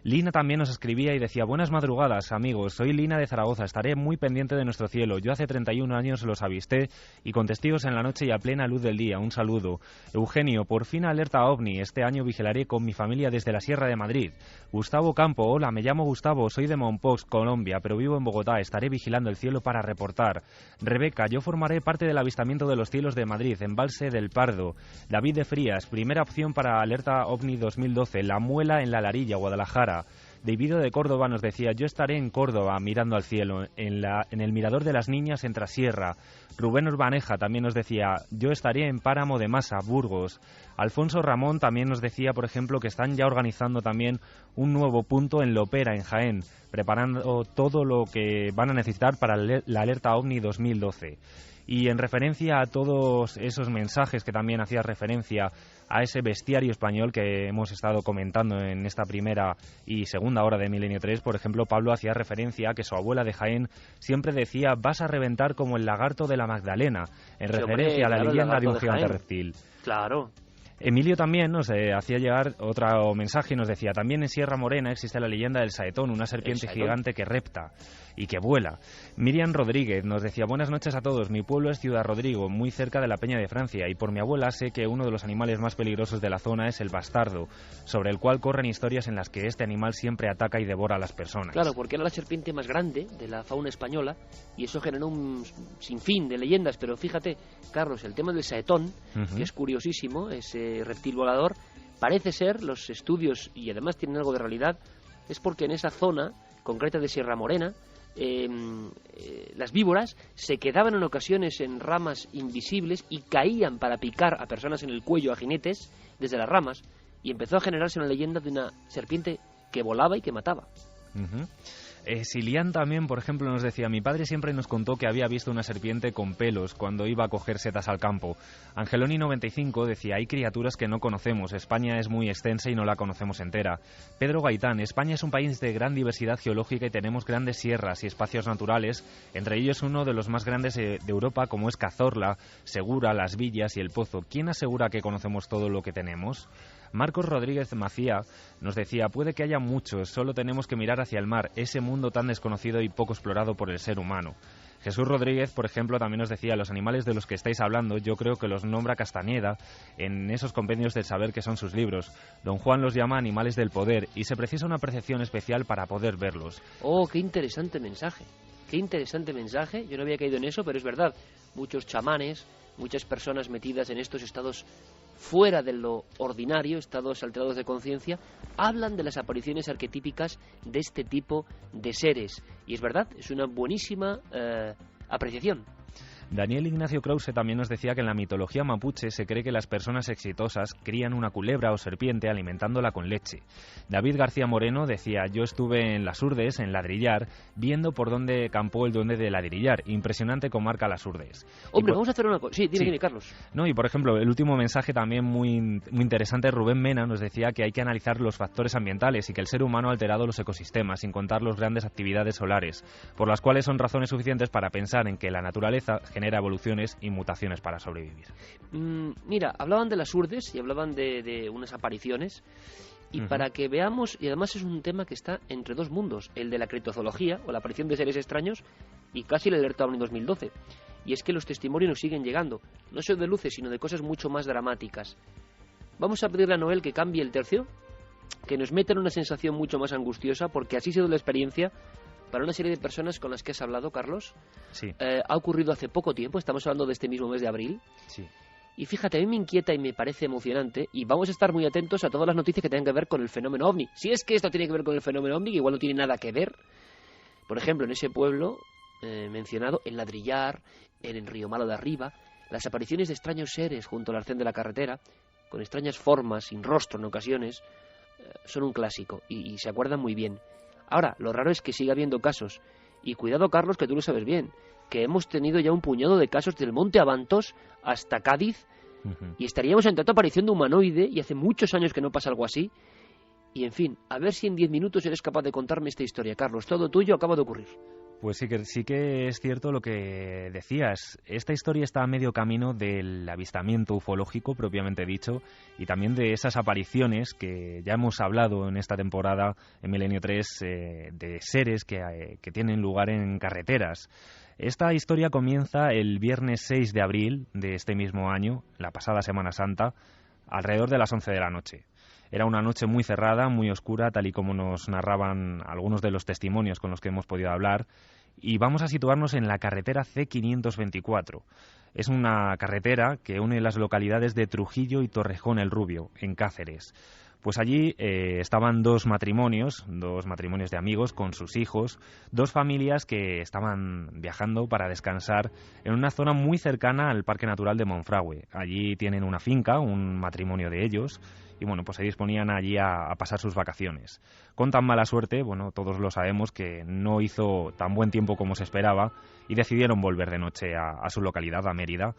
Lina también nos escribía y decía: buenas madrugadas, amigos, soy Lina de Zaragoza, estaré muy pendiente de nuestro cielo. Yo hace 31 años los avisté y con testigos en la noche y a plena luz del día. Un saludo. Eugenio: por fin alerta OVNI, este año vigilaré con mi familia desde la Sierra de Madrid. Gustavo Campo: hola, me llamo Gustavo, soy de Mompox, Colombia, pero vivo en Bogotá, estaré vigilando el cielo para reportar. Rebeca: yo formaré parte del avistamiento de los cielos de Madrid, Embalse del Pardo. David de Frías: primera opción para alerta OVNI 2012, La Muela en La Larilla, Guadalajara. David de Córdoba nos decía: yo estaré en Córdoba mirando al cielo, en el Mirador de las Niñas en Trasierra. Rubén Urbaneja también nos decía: yo estaré en Páramo de Masa, Burgos. Alfonso Ramón también nos decía, por ejemplo, que están ya organizando también un nuevo punto en Lopera, en Jaén, preparando todo lo que van a necesitar para la alerta OVNI 2012. Y en referencia a todos esos mensajes que también hacía referencia a ese bestiario español que hemos estado comentando en esta primera y segunda hora de Milenio 3, por ejemplo, Pablo hacía referencia a que su abuela de Jaén siempre decía: vas a reventar como el lagarto de la Magdalena, en referencia a la leyenda de un gigante reptil. Claro. Emilio también nos hacía llegar otro mensaje y nos decía: también en Sierra Morena existe la leyenda del saetón, una serpiente gigante que repta y que vuela. Miriam Rodríguez nos decía: buenas noches a todos, mi pueblo es Ciudad Rodrigo, muy cerca de la Peña de Francia, y por mi abuela sé que uno de los animales más peligrosos de la zona es el bastardo, sobre el cual corren historias en las que este animal siempre ataca y devora a las personas. Claro, porque era la serpiente más grande de la fauna española y eso generó un sinfín de leyendas, pero fíjate, Carlos, el tema del saetón, que es curiosísimo, ese reptil volador, parece ser, los estudios, y además tienen algo de realidad, es porque en esa zona concreta de Sierra Morena las víboras se quedaban en ocasiones en ramas invisibles y caían para picar a personas en el cuello, a jinetes, desde las ramas, y empezó a generarse una leyenda de una serpiente que volaba y que mataba. Silian también, por ejemplo, nos decía: mi padre siempre nos contó que había visto una serpiente con pelos cuando iba a coger setas al campo. Angeloni95 decía: hay criaturas que no conocemos, España es muy extensa y no la conocemos entera. Pedro Gaitán: España es un país de gran diversidad geológica y tenemos grandes sierras y espacios naturales, entre ellos uno de los más grandes de Europa, como es Cazorla, Segura, Las Villas y El Pozo. ¿Quién asegura que conocemos todo lo que tenemos? Marcos Rodríguez Macía nos decía: puede que haya muchos, solo tenemos que mirar hacia el mar, ese mundo tan desconocido y poco explorado por el ser humano. Jesús Rodríguez, por ejemplo, también nos decía: los animales de los que estáis hablando, yo creo que los nombra Castañeda en esos compendios del saber que son sus libros. Don Juan los llama animales del poder y se precisa una percepción especial para poder verlos. Oh, qué interesante mensaje. Qué interesante mensaje. Yo no había caído en eso, pero es verdad. Muchos chamanes, muchas personas metidas en estos estados fuera de lo ordinario, estados alterados de conciencia, hablan de las apariciones arquetípicas de este tipo de seres. Y es verdad, es una buenísima apreciación. Daniel Ignacio Krause también nos decía que en la mitología mapuche se cree que las personas exitosas crían una culebra o serpiente alimentándola con leche. David García Moreno decía: yo estuve en Las Urdes, en Ladrillar, viendo por dónde campó el duende de Ladrillar. Impresionante comarca Las Urdes. Hombre, vamos a hacer una cosa. Sí, dime, Carlos. No, y por ejemplo, el último mensaje también muy interesante, Rubén Mena nos decía que hay que analizar los factores ambientales y que el ser humano ha alterado los ecosistemas, sin contar las grandes actividades solares, por las cuales son razones suficientes para pensar en que la naturaleza genera evoluciones y mutaciones para sobrevivir. Mira, hablaban de Las Urdes y hablaban de unas apariciones, y para que veamos, y además es un tema que está entre dos mundos, el de la criptozoología o la aparición de seres extraños y casi el alerta OVNI 2012. Y es que los testimonios nos siguen llegando, no solo de luces, sino de cosas mucho más dramáticas. Vamos a pedirle a Noel que cambie el tercio, que nos meta en una sensación mucho más angustiosa, porque así ha sido la experiencia para una serie de personas con las que has hablado, Carlos. Sí. Ha ocurrido hace poco tiempo, estamos hablando de este mismo mes de abril. Sí. Y fíjate, a mí me inquieta y me parece emocionante, y vamos a estar muy atentos a todas las noticias que tengan que ver con el fenómeno OVNI. Si es que esto tiene que ver con el fenómeno OVNI, que igual no tiene nada que ver. Por ejemplo, en ese pueblo mencionado, en Ladrillar, en el Río Malo de Arriba, las apariciones de extraños seres junto al arcén de la carretera, con extrañas formas, sin rostro en ocasiones, son un clásico, y se acuerdan muy bien. Ahora, lo raro es que siga habiendo casos. Y cuidado, Carlos, que tú lo sabes bien, que hemos tenido ya un puñado de casos del Monte Abantos hasta Cádiz, y estaríamos ante otra aparición de humanoide, y hace muchos años que no pasa algo así. Y en fin, a ver si en 10 minutos eres capaz de contarme esta historia, Carlos. Todo tuyo acaba de ocurrir. Pues sí que es cierto lo que decías. Esta historia está a medio camino del avistamiento ufológico propiamente dicho y también de esas apariciones que ya hemos hablado en esta temporada en Milenio 3 de seres que tienen lugar en carreteras. Esta historia comienza el viernes 6 de abril de este mismo año, la pasada Semana Santa, alrededor de las 11 de la noche. Era una noche muy cerrada, muy oscura, tal y como nos narraban algunos de los testimonios con los que hemos podido hablar, y vamos a situarnos en la carretera C524. Es una carretera que une las localidades de Trujillo y Torrejón el Rubio, en Cáceres. Pues allí estaban dos matrimonios de amigos con sus hijos, dos familias que estaban viajando para descansar en una zona muy cercana al Parque Natural de Monfragüe. Allí tienen una finca, un matrimonio de ellos, y bueno, pues se disponían allí a pasar sus vacaciones. Con tan mala suerte, bueno, todos lo sabemos, que no hizo tan buen tiempo como se esperaba y decidieron volver de noche a su localidad, a Mérida.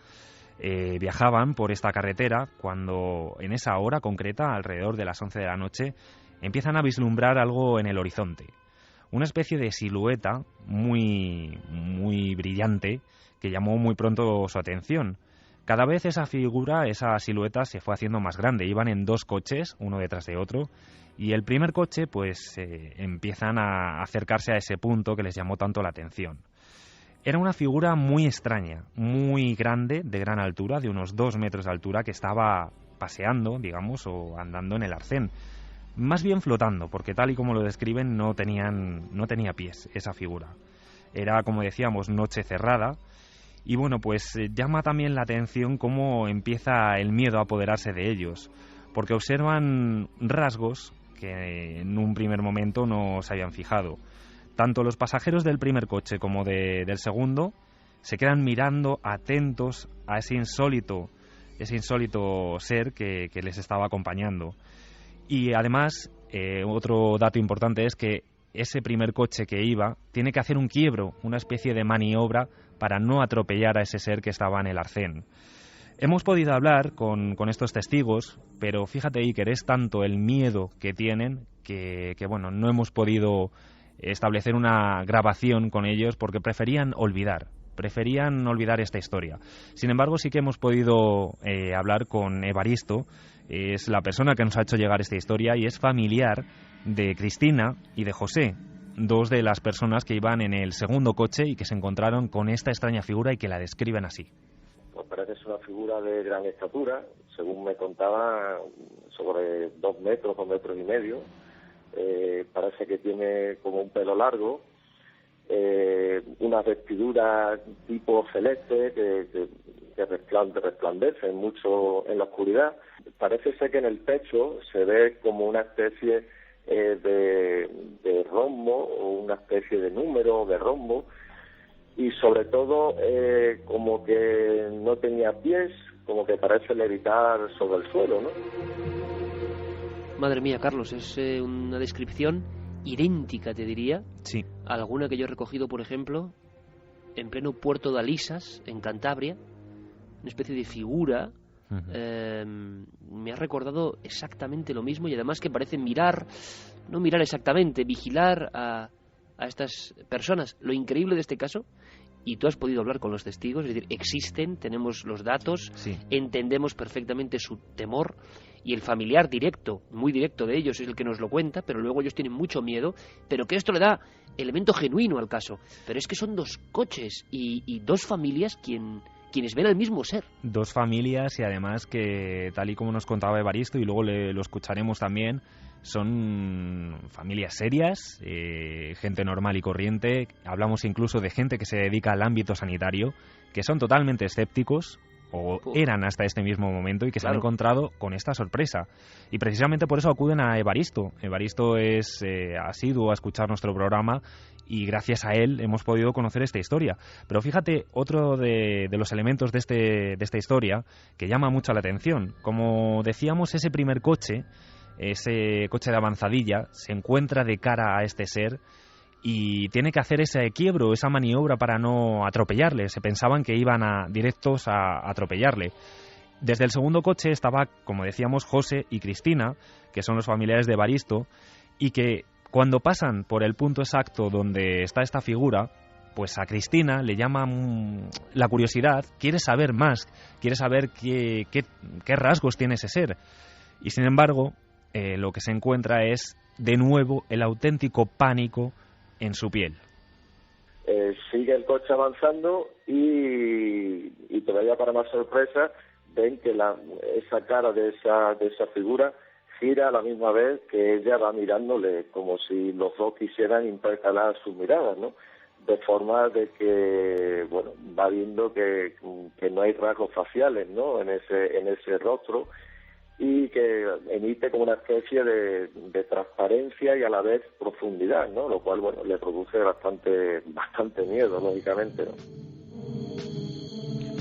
Viajaban por esta carretera cuando en esa hora concreta, alrededor de las 11 de la noche, empiezan a vislumbrar algo en el horizonte. Una especie de silueta muy, muy brillante que llamó muy pronto su atención. Cada vez esa silueta se fue haciendo más grande. Iban en dos coches, uno detrás de otro, y el primer coche pues empiezan a acercarse a ese punto que les llamó tanto la atención. Era una figura muy extraña, muy grande, de gran altura, de unos 2 metros de altura, que estaba paseando, digamos, o andando en el arcén. Más bien flotando, porque tal y como lo describen no tenía pies esa figura. Era, como decíamos, noche cerrada. Y bueno, pues llama también la atención cómo empieza el miedo a apoderarse de ellos, porque observan rasgos que en un primer momento no se habían fijado. Tanto los pasajeros del primer coche como del segundo se quedan mirando atentos a ese insólito ser que les estaba acompañando. Y además, otro dato importante es que ese primer coche que iba tiene que hacer un quiebro, una especie de maniobra para no atropellar a ese ser que estaba en el arcén. Hemos podido hablar con estos testigos, pero fíjate, Iker, es tanto el miedo que tienen que bueno, no hemos podido establecer una grabación con ellos porque preferían olvidar esta historia. Sin embargo, sí que hemos podido hablar con Evaristo, es la persona que nos ha hecho llegar esta historia y es familiar de Cristina y de José, dos de las personas que iban en el segundo coche y que se encontraron con esta extraña figura y que la describen así. Pues parece ser una figura de gran estatura, según me contaba, sobre 2 metros, 2 metros y medio. Parece que tiene como un pelo largo, unas vestiduras tipo celeste que resplandecen mucho en la oscuridad. Parece ser que en el pecho se ve como una especie de rombo o una especie de número de rombo, y sobre todo como que no tenía pies, como que parece levitar sobre el suelo, ¿no? Madre mía, Carlos, es una descripción idéntica, te diría, sí, a alguna que yo he recogido, por ejemplo, en pleno puerto de Alisas, en Cantabria, una especie de figura. Me ha recordado exactamente lo mismo y además que parece no mirar exactamente, vigilar a estas personas. Lo increíble de este caso, y tú has podido hablar con los testigos, es decir, existen, tenemos los datos, sí, entendemos perfectamente su temor, y el familiar directo, muy directo de ellos es el que nos lo cuenta, pero luego ellos tienen mucho miedo, pero que esto le da elemento genuino al caso. Pero es que son 2 coches y 2 familias quienes ven al mismo ser. 2 familias y además que, tal y como nos contaba Evaristo, y luego lo escucharemos también, son familias serias, gente normal y corriente. Hablamos incluso de gente que se dedica al ámbito sanitario, que son totalmente escépticos, o eran hasta este mismo momento, y que se han encontrado con esta sorpresa. Y precisamente por eso acuden a Evaristo. Evaristo es asiduo a escuchar nuestro programa y gracias a él hemos podido conocer esta historia. Pero fíjate, otro de los elementos de esta historia que llama mucho la atención. Como decíamos, ese primer coche, ese coche de avanzadilla, se encuentra de cara a este ser y tiene que hacer ese quiebro, esa maniobra para no atropellarle. Se pensaban que iban directos a atropellarle. Desde el segundo coche estaba, como decíamos, José y Cristina, que son los familiares de Evaristo, y que cuando pasan por el punto exacto donde está esta figura, pues a Cristina le llama la curiosidad, quiere saber más, quiere saber qué rasgos tiene ese ser. Y sin embargo, lo que se encuentra es, de nuevo, el auténtico pánico en su piel. Sigue el coche avanzando y todavía para más sorpresa ven que esa cara de esa figura gira a la misma vez que ella va mirándole, como si los dos quisieran intercalar sus miradas, ¿no? De forma de que, bueno, va viendo que no hay rasgos faciales, ¿no? En ese rostro, y que emite como una especie de transparencia y a la vez profundidad, ¿no? Lo cual, bueno, le produce bastante miedo, lógicamente, ¿no?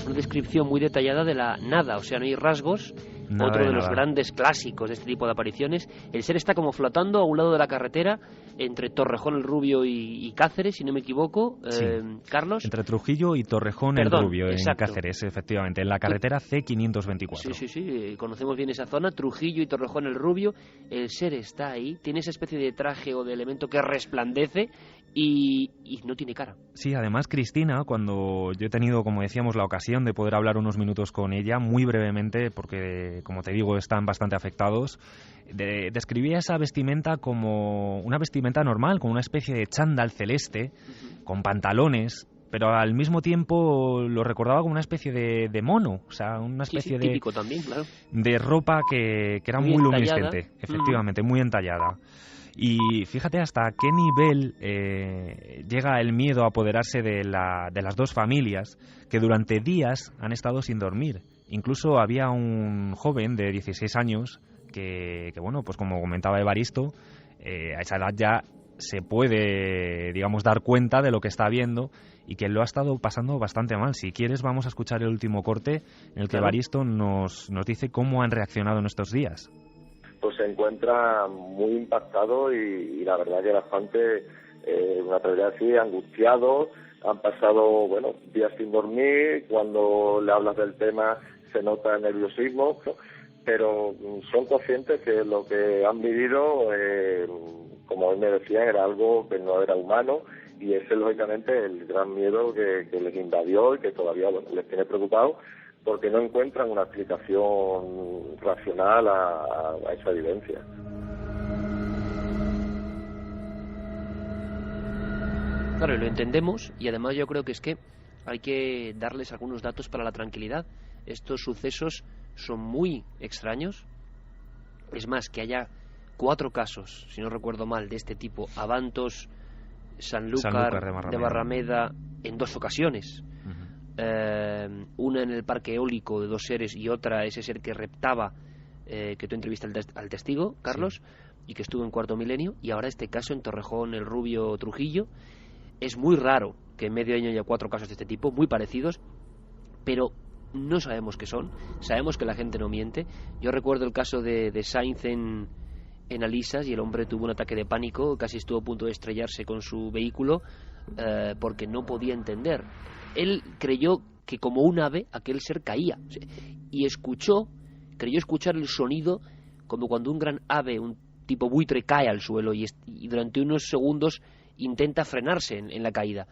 Una descripción muy detallada de la nada, o sea, no hay rasgos. Nada Otro de los nada. grandes clásicos de este tipo de apariciones. El ser está como flotando a un lado de la carretera entre Torrejón el Rubio y Cáceres, si no me equivoco, Sí. Carlos. Entre Trujillo y Torrejón Perdón, el Rubio, exacto. en Cáceres, efectivamente, en la carretera C524. Sí, conocemos bien esa zona, Trujillo y Torrejón el Rubio. El ser está ahí, tiene esa especie de traje o de elemento que resplandece y no tiene cara. Sí, además Cristina, cuando yo he tenido, como decíamos, la ocasión de poder hablar unos minutos con ella, muy brevemente, porque, como te digo, están bastante afectados, describía esa vestimenta como una vestimenta normal, con una especie de chándal celeste, con pantalones, pero al mismo tiempo lo recordaba como una especie de mono, o sea, una especie de típico también, claro. de ropa que era muy entallada. luminiscente, efectivamente, muy entallada. Y fíjate hasta qué nivel llega el miedo a apoderarse de las dos familias que durante días han estado sin dormir. Incluso había un joven de 16 años que bueno, pues como comentaba Evaristo, a esa edad ya se puede, digamos, dar cuenta de lo que está viendo y que lo ha estado pasando bastante mal. Si quieres, vamos a escuchar el último corte en el que Evaristo nos dice cómo han reaccionado en estos días. Pues se encuentra muy impactado y la verdad que bastante, una realidad así, angustiado. Han pasado, bueno, días sin dormir. Cuando le hablas del tema se nota nerviosismo, ¿no? Pero son conscientes que lo que han vivido, como él me decía, era algo que no era humano, y ese es lógicamente el gran miedo que les invadió y que todavía, bueno, les tiene preocupados, porque no encuentran una explicación racional a esa evidencia. Claro, y lo entendemos, y además yo creo que es que hay que darles algunos datos para la tranquilidad. Estos sucesos son muy extraños. Es más, que haya 4 casos, si no recuerdo mal, de este tipo, Abantos, Sanlúcar de Barrameda, en 2 ocasiones. Una en el parque eólico de 2 seres y otra ese ser que reptaba, que tú entrevistas al testigo, Carlos, y que estuvo en Cuarto Milenio, y ahora este caso en Torrejón el Rubio, Trujillo. Es muy raro que en medio año haya 4 casos de este tipo, muy parecidos, pero no sabemos qué son. Sabemos que la gente no miente. Yo recuerdo el caso de Sainz en Alisas, y el hombre tuvo un ataque de pánico, casi estuvo a punto de estrellarse con su vehículo porque no podía entender. Él creyó que como un ave aquel ser caía, y creyó escuchar el sonido como cuando un gran ave, un tipo buitre, cae al suelo y durante unos segundos intenta frenarse en la caída,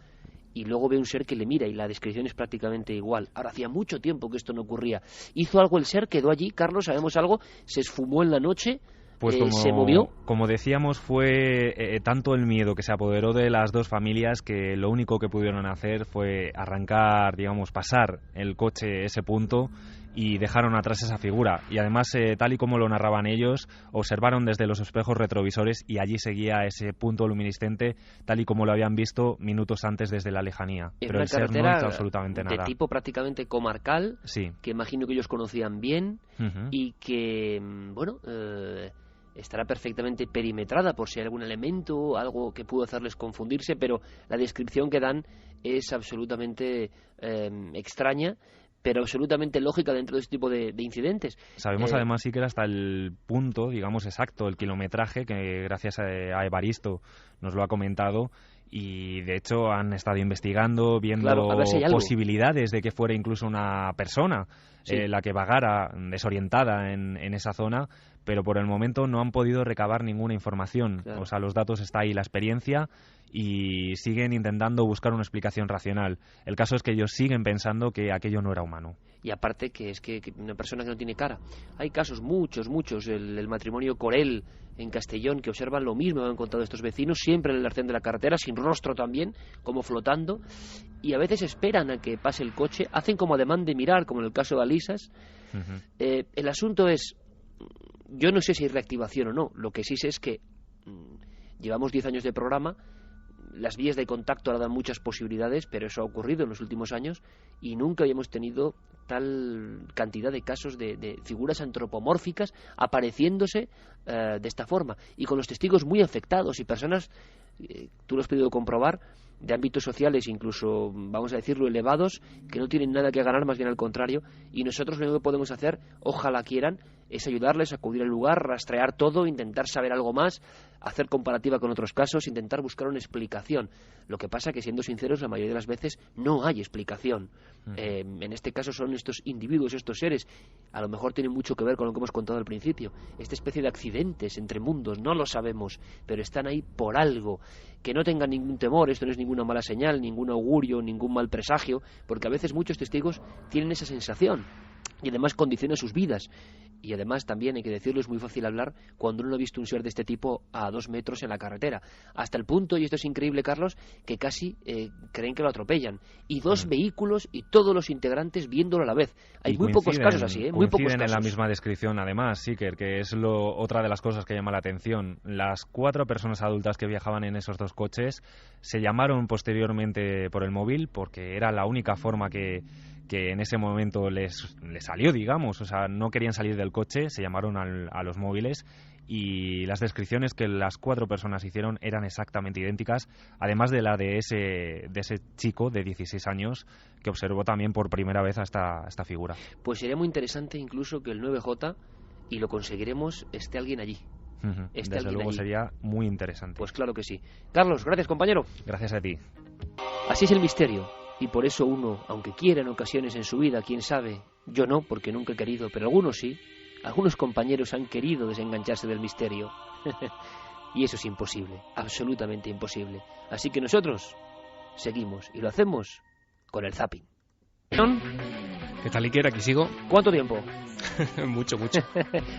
y luego ve un ser que le mira, y la descripción es prácticamente igual. Ahora, hacía mucho tiempo que esto no ocurría. ¿Hizo algo el ser? ¿Quedó allí? Carlos, ¿sabemos algo? ¿Se esfumó en la noche? Pues ¿Se movió? Como decíamos, fue tanto el miedo que se apoderó de las dos familias que lo único que pudieron hacer fue arrancar, digamos, pasar el coche ese punto, y dejaron atrás esa figura. Y además, tal y como lo narraban ellos, observaron desde los espejos retrovisores y allí seguía ese punto luminiscente, tal y como lo habían visto minutos antes desde la lejanía. Pero el ser no hizo absolutamente nada. De tipo prácticamente comarcal, sí, que imagino que ellos conocían bien, y que, bueno, estará perfectamente perimetrada por si hay algún elemento, algo que pudo hacerles confundirse, pero la descripción que dan es absolutamente extraña, pero absolutamente lógica dentro de este tipo de incidentes. Sabemos además sí que era hasta el punto, digamos, exacto, el kilometraje, que gracias a Evaristo nos lo ha comentado, y de hecho han estado investigando, viendo posibilidades de que fuera incluso una persona. la que vagara desorientada en esa zona, pero por el momento no han podido recabar ninguna información. Claro. O sea, los datos está ahí, la experiencia, y siguen intentando buscar una explicación racional. El caso es que ellos siguen pensando que aquello no era humano. Y aparte que es que una persona que no tiene cara. Hay casos, muchos, el matrimonio Corel en Castellón, que observan lo mismo que han contado estos vecinos, siempre en el arcén de la carretera, sin rostro también, como flotando, y a veces esperan a que pase el coche, hacen como ademán de mirar, como en el caso de Alisas. El asunto es, yo no sé si hay reactivación o no, lo que sí sé es que llevamos 10 años de programa, las vías de contacto ahora dan muchas posibilidades, pero eso ha ocurrido en los últimos años y nunca habíamos tenido tal cantidad de casos de figuras antropomórficas apareciéndose de esta forma, y con los testigos muy afectados y personas, tú lo has podido comprobar, de ámbitos sociales incluso, vamos a decirlo, elevados, que no tienen nada que ganar, más bien al contrario, y nosotros lo único que podemos hacer, ojalá quieran, es ayudarles a acudir al lugar, rastrear todo, intentar saber algo más, hacer comparativa con otros casos, intentar buscar una explicación. Lo que pasa que, siendo sinceros, la mayoría de las veces no hay explicación. En este caso son estos individuos, estos seres, a lo mejor tienen mucho que ver con lo que hemos contado al principio, esta especie de accidentes entre mundos, no lo sabemos, pero están ahí por algo. Que no tengan ningún temor, esto no es ninguna mala señal, ningún augurio, ningún mal presagio, porque a veces muchos testigos tienen esa sensación y además condiciona sus vidas. Y además también, hay que decirlo, es muy fácil hablar cuando uno ha visto un ser de este tipo a 2 metros en la carretera, hasta el punto, y esto es increíble, Carlos, que casi creen que lo atropellan, y 2 vehículos y todos los integrantes viéndolo a la vez. Hay muy pocos casos así, muy pocos casos. En la misma descripción, además, Siker, que es otra de las cosas que llama la atención. Las 4 personas adultas que viajaban en esos 2 coches se llamaron posteriormente por el móvil, porque era la única forma que en ese momento les salió, digamos. O sea, no querían salir del coche, se llamaron a los móviles, y las descripciones que las 4 personas hicieron eran exactamente idénticas, además de la de ese chico de 16 años que observó también por primera vez a esta figura. Pues sería muy interesante incluso que el 9J, y lo conseguiremos, esté alguien allí. Desde luego allí. Sería muy interesante. Pues claro que sí. Carlos, gracias, compañero. Gracias a ti. Así es el misterio. Y por eso uno, aunque quiera en ocasiones en su vida, quién sabe, yo no, porque nunca he querido, pero algunos sí, algunos compañeros han querido desengancharse del misterio. Y eso es imposible, absolutamente imposible. Así que nosotros seguimos, y lo hacemos con el zapping. ¿Qué tal, Iker? Aquí sigo. ¿Cuánto tiempo? Mucho.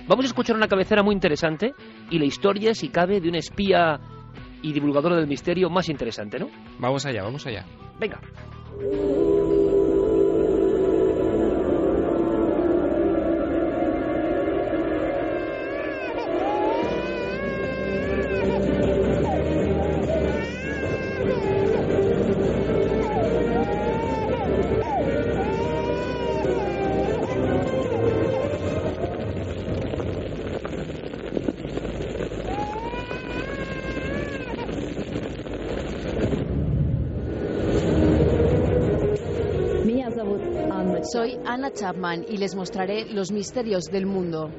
Vamos a escuchar una cabecera muy interesante y la historia, si cabe, de una espía y divulgadora del misterio más interesante, ¿no? Vamos allá. Venga. Soy Anna Chapman y les mostraré los misterios del mundo.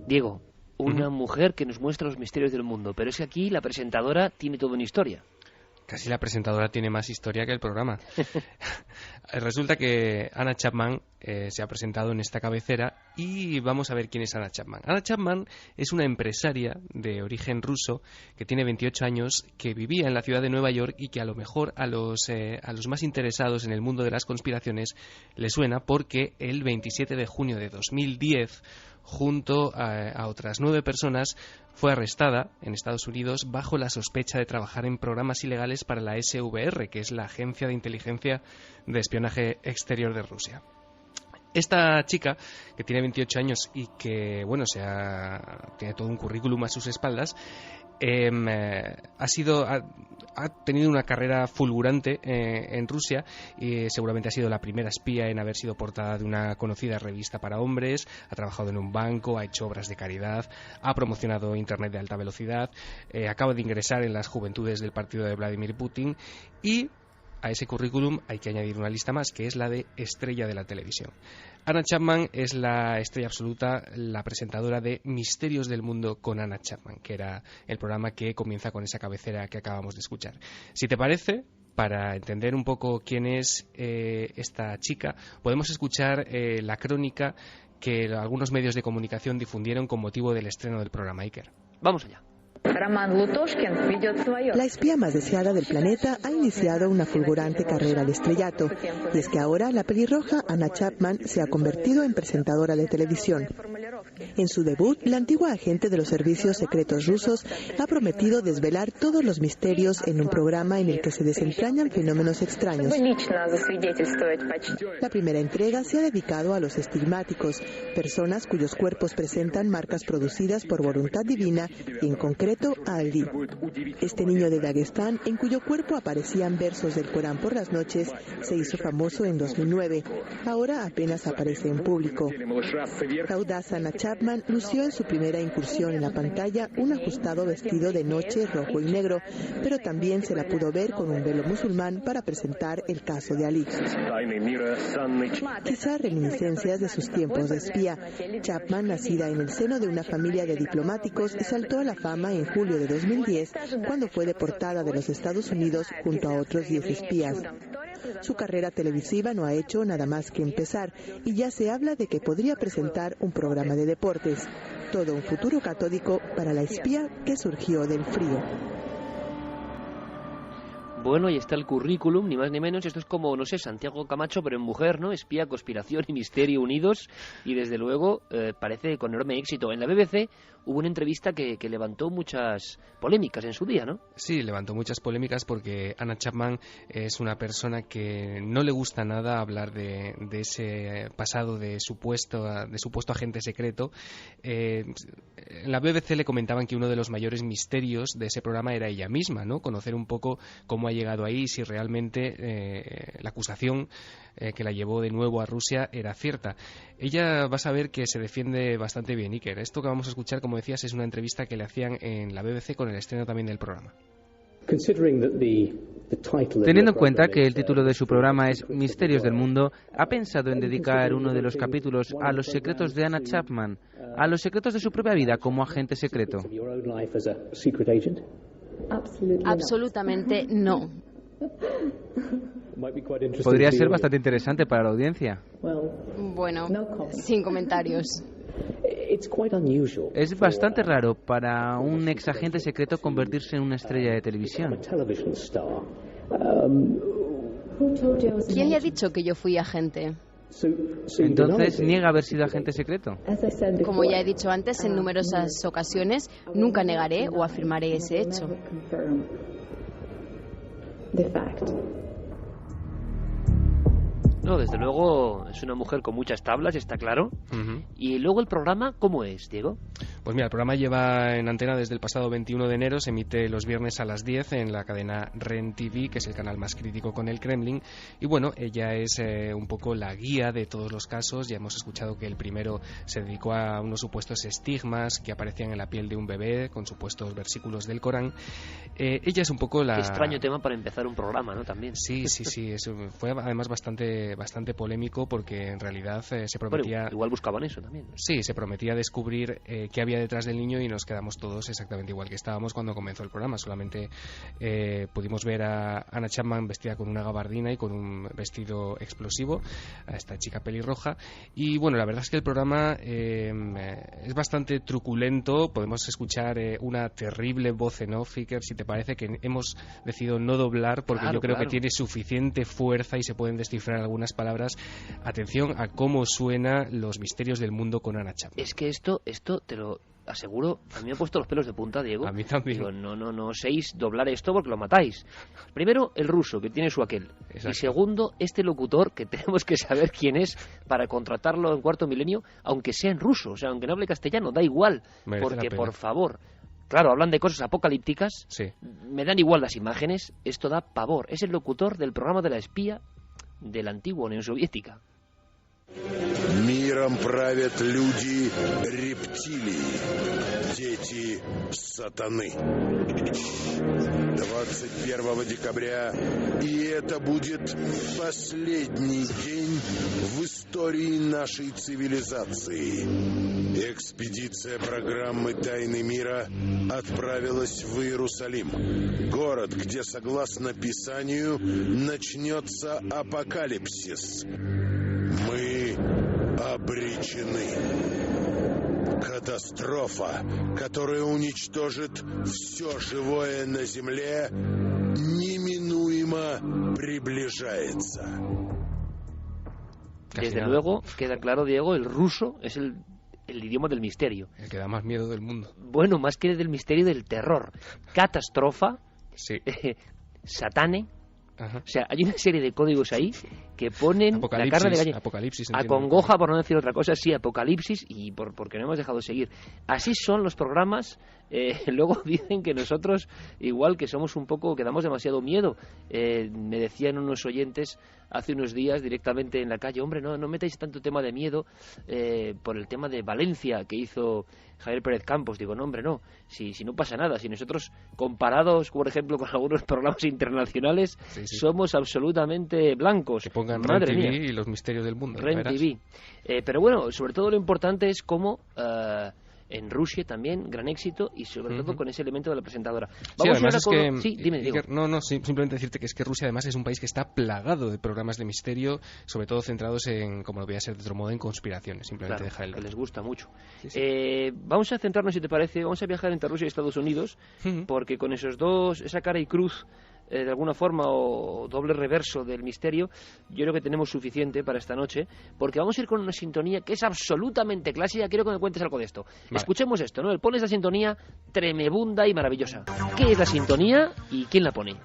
Diego, una mujer que nos muestra los misterios del mundo, pero es que aquí la presentadora tiene toda una historia. Casi la presentadora tiene más historia que el programa. Resulta que Anna Chapman se ha presentado en esta cabecera y vamos a ver quién es Anna Chapman. Anna Chapman es una empresaria de origen ruso que tiene 28 años, que vivía en la ciudad de Nueva York y que a lo mejor a los más interesados en el mundo de las conspiraciones le suena, porque el 27 de junio de 2010, junto a otras 9 personas, fue arrestada en Estados Unidos bajo la sospecha de trabajar en programas ilegales para la SVR, que es la Agencia de Inteligencia de Espionaje Exterior de Rusia. Esta chica, que tiene 28 años y que, bueno, tiene todo un currículum a sus espaldas, ha tenido una carrera fulgurante en Rusia, y seguramente ha sido la primera espía en haber sido portada de una conocida revista para hombres, ha trabajado en un banco, ha hecho obras de caridad, ha promocionado Internet de alta velocidad, acaba de ingresar en las juventudes del partido de Vladimir Putin y a ese currículum hay que añadir una lista más, que es la de estrella de la televisión. Anna Chapman es la estrella absoluta, la presentadora de Misterios del Mundo con Anna Chapman, que era el programa que comienza con esa cabecera que acabamos de escuchar. Si te parece, para entender un poco quién es esta chica, podemos escuchar la crónica que algunos medios de comunicación difundieron con motivo del estreno del programa Iker. Vamos allá. La espía más deseada del planeta ha iniciado una fulgurante carrera al estrellato, y es que ahora la pelirroja Anna Chapman se ha convertido en presentadora de televisión. En su debut, la antigua agente de los servicios secretos rusos ha prometido desvelar todos los misterios en un programa en el que se desentrañan fenómenos extraños. La primera entrega se ha dedicado a los estigmáticos, personas cuyos cuerpos presentan marcas producidas por voluntad divina, y en concreto a Ali. Este niño de Dagestán, en cuyo cuerpo aparecían versos del Corán por las noches, se hizo famoso en 2009. Ahora apenas aparece en público. La audaz Anna Chapman lució en su primera incursión en la pantalla un ajustado vestido de noche rojo y negro, pero también se la pudo ver con un velo musulmán para presentar el caso de Ali. Quizá reminiscencias de sus tiempos de espía. Chapman, nacida en el seno de una familia de diplomáticos, saltó a la fama en julio de 2010, cuando fue deportada de los Estados Unidos junto a otros 10 espías. Su carrera televisiva no ha hecho nada más que empezar, y ya se habla de que podría presentar un programa de deportes. Todo un futuro catódico para la espía que surgió del frío. Bueno, ahí está el currículum, ni más ni menos. Esto es como, no sé, Santiago Camacho, pero en mujer, ¿no? Espía, conspiración y misterio unidos. Y desde luego parece con enorme éxito. En la BBC hubo una entrevista que levantó muchas polémicas en su día, ¿no? Sí, levantó muchas polémicas porque Anna Chapman es una persona que no le gusta nada hablar de ese pasado de supuesto agente secreto. En la BBC le comentaban que uno de los mayores misterios de ese programa era ella misma, ¿no? Conocer un poco cómo ha llegado ahí, si realmente la acusación que la llevó de nuevo a Rusia era cierta. Ella, vas a ver que se defiende bastante bien, Iker. Esto que vamos a escuchar, como decías, es una entrevista que le hacían en la BBC con el estreno también del programa. Teniendo en cuenta que el título de su programa es Misterios del Mundo, ¿ha pensado en dedicar uno de los capítulos a los secretos de Anna Chapman, a los secretos de su propia vida como agente secreto? Absolutamente no. Podría ser bastante interesante para la audiencia. Bueno, sin comentarios. Es bastante raro para un ex agente secreto convertirse en una estrella de televisión. ¿Quién le ha dicho que yo fui agente? Entonces, ¿niega haber sido agente secreto? Como ya he dicho antes en numerosas ocasiones, nunca negaré o afirmaré ese hecho. No, desde luego es una mujer con muchas tablas, está claro. Y luego el programa, ¿cómo es, Diego? Pues mira, el programa lleva en antena desde el pasado 21 de enero, se emite los viernes a las 10 en la cadena REN TV, que es el canal más crítico con el Kremlin. Y bueno, ella es un poco la guía de todos los casos. Ya hemos escuchado que el primero se dedicó a unos supuestos estigmas que aparecían en la piel de un bebé con supuestos versículos del Corán. Ella es un poco la... Qué extraño tema para empezar un programa, ¿no? También. Sí, eso fue además bastante polémico porque en realidad se prometía... Bueno, igual buscaban eso también. Sí, se prometía descubrir qué había detrás del niño y nos quedamos todos exactamente igual que estábamos cuando comenzó el programa. Solamente pudimos ver a Anna Chapman vestida con una gabardina y con un vestido explosivo, a esta chica pelirroja. Y bueno, la verdad es que el programa es bastante truculento. Podemos escuchar una terrible voz en off, Iker, si te parece, que hemos decidido no doblar porque yo creo que tiene suficiente fuerza y se pueden descifrar algunas palabras. Atención a cómo suena Los Misterios del Mundo con Anna Chapman. Es que esto te lo aseguro, a mí me ha puesto los pelos de punta, Diego. A mí también. Digo, no oséis doblar esto porque lo matáis. Primero, el ruso, que tiene su aquel. Exacto. Y segundo, este locutor, que tenemos que saber quién es para contratarlo en Cuarto Milenio, aunque sea en ruso, o sea, aunque no hable castellano, da igual. Porque, por favor... Claro, hablan de cosas apocalípticas, sí. Me dan igual las imágenes, esto da pavor. Es el locutor del programa de la espía de la antigua Unión Soviética. Миром правят люди рептилии, дети сатаны. 21 декабря, и это будет последний день в истории нашей цивилизации. Экспедиция программы «Тайны мира» отправилась в Иерусалим, город, где, согласно Писанию, начнется апокалипсис. Мы обречены. Катастрофа, которая уничтожит все живое на Земле, неминуемо приближается. Desde luego, queda claro, Diego, el ruso es el idioma del misterio. El que da más miedo del mundo. Bueno, más que del misterio, del terror. Catastrofa, sí. Satane. Ajá. O sea, hay una serie de códigos ahí que ponen la carne de gallina. Apocalipsis, acongoja, por no decir otra cosa, sí, apocalipsis, y porque no hemos dejado de seguir. Así son los programas. Luego dicen que nosotros, igual que somos un poco, que damos demasiado miedo. Me decían unos oyentes hace unos días directamente en la calle, hombre, no metáis tanto tema de miedo por el tema de Valencia que hizo Javier Pérez Campos. Digo, no, hombre, no, si no pasa nada, si nosotros comparados, por ejemplo, con algunos programas internacionales, sí. Somos absolutamente blancos. Que pongan Madre Ren TV mía. Y los misterios del mundo. Ren TV. Pero bueno, sobre todo lo importante es cómo en Rusia también, gran éxito, y sobre todo con ese elemento de la presentadora. Vamos además es que... Sí, dime, digo. Simplemente decirte que es que Rusia además es un país que está plagado de programas de misterio, sobre todo centrados en, como lo voy a ser de otro modo, en conspiraciones. Simplemente claro, deja el... que les gusta mucho. Sí. Vamos a centrarnos, si te parece, vamos a viajar entre Rusia y Estados Unidos, porque con esos dos, esa cara y cruz, de alguna forma, o doble reverso del misterio, yo creo que tenemos suficiente para esta noche, porque vamos a ir con una sintonía que es absolutamente clásica. Quiero que me cuentes algo de esto. Vale. Escuchemos esto, ¿no? Pones la sintonía tremebunda y maravillosa. ¿Qué es la sintonía y quién la pone?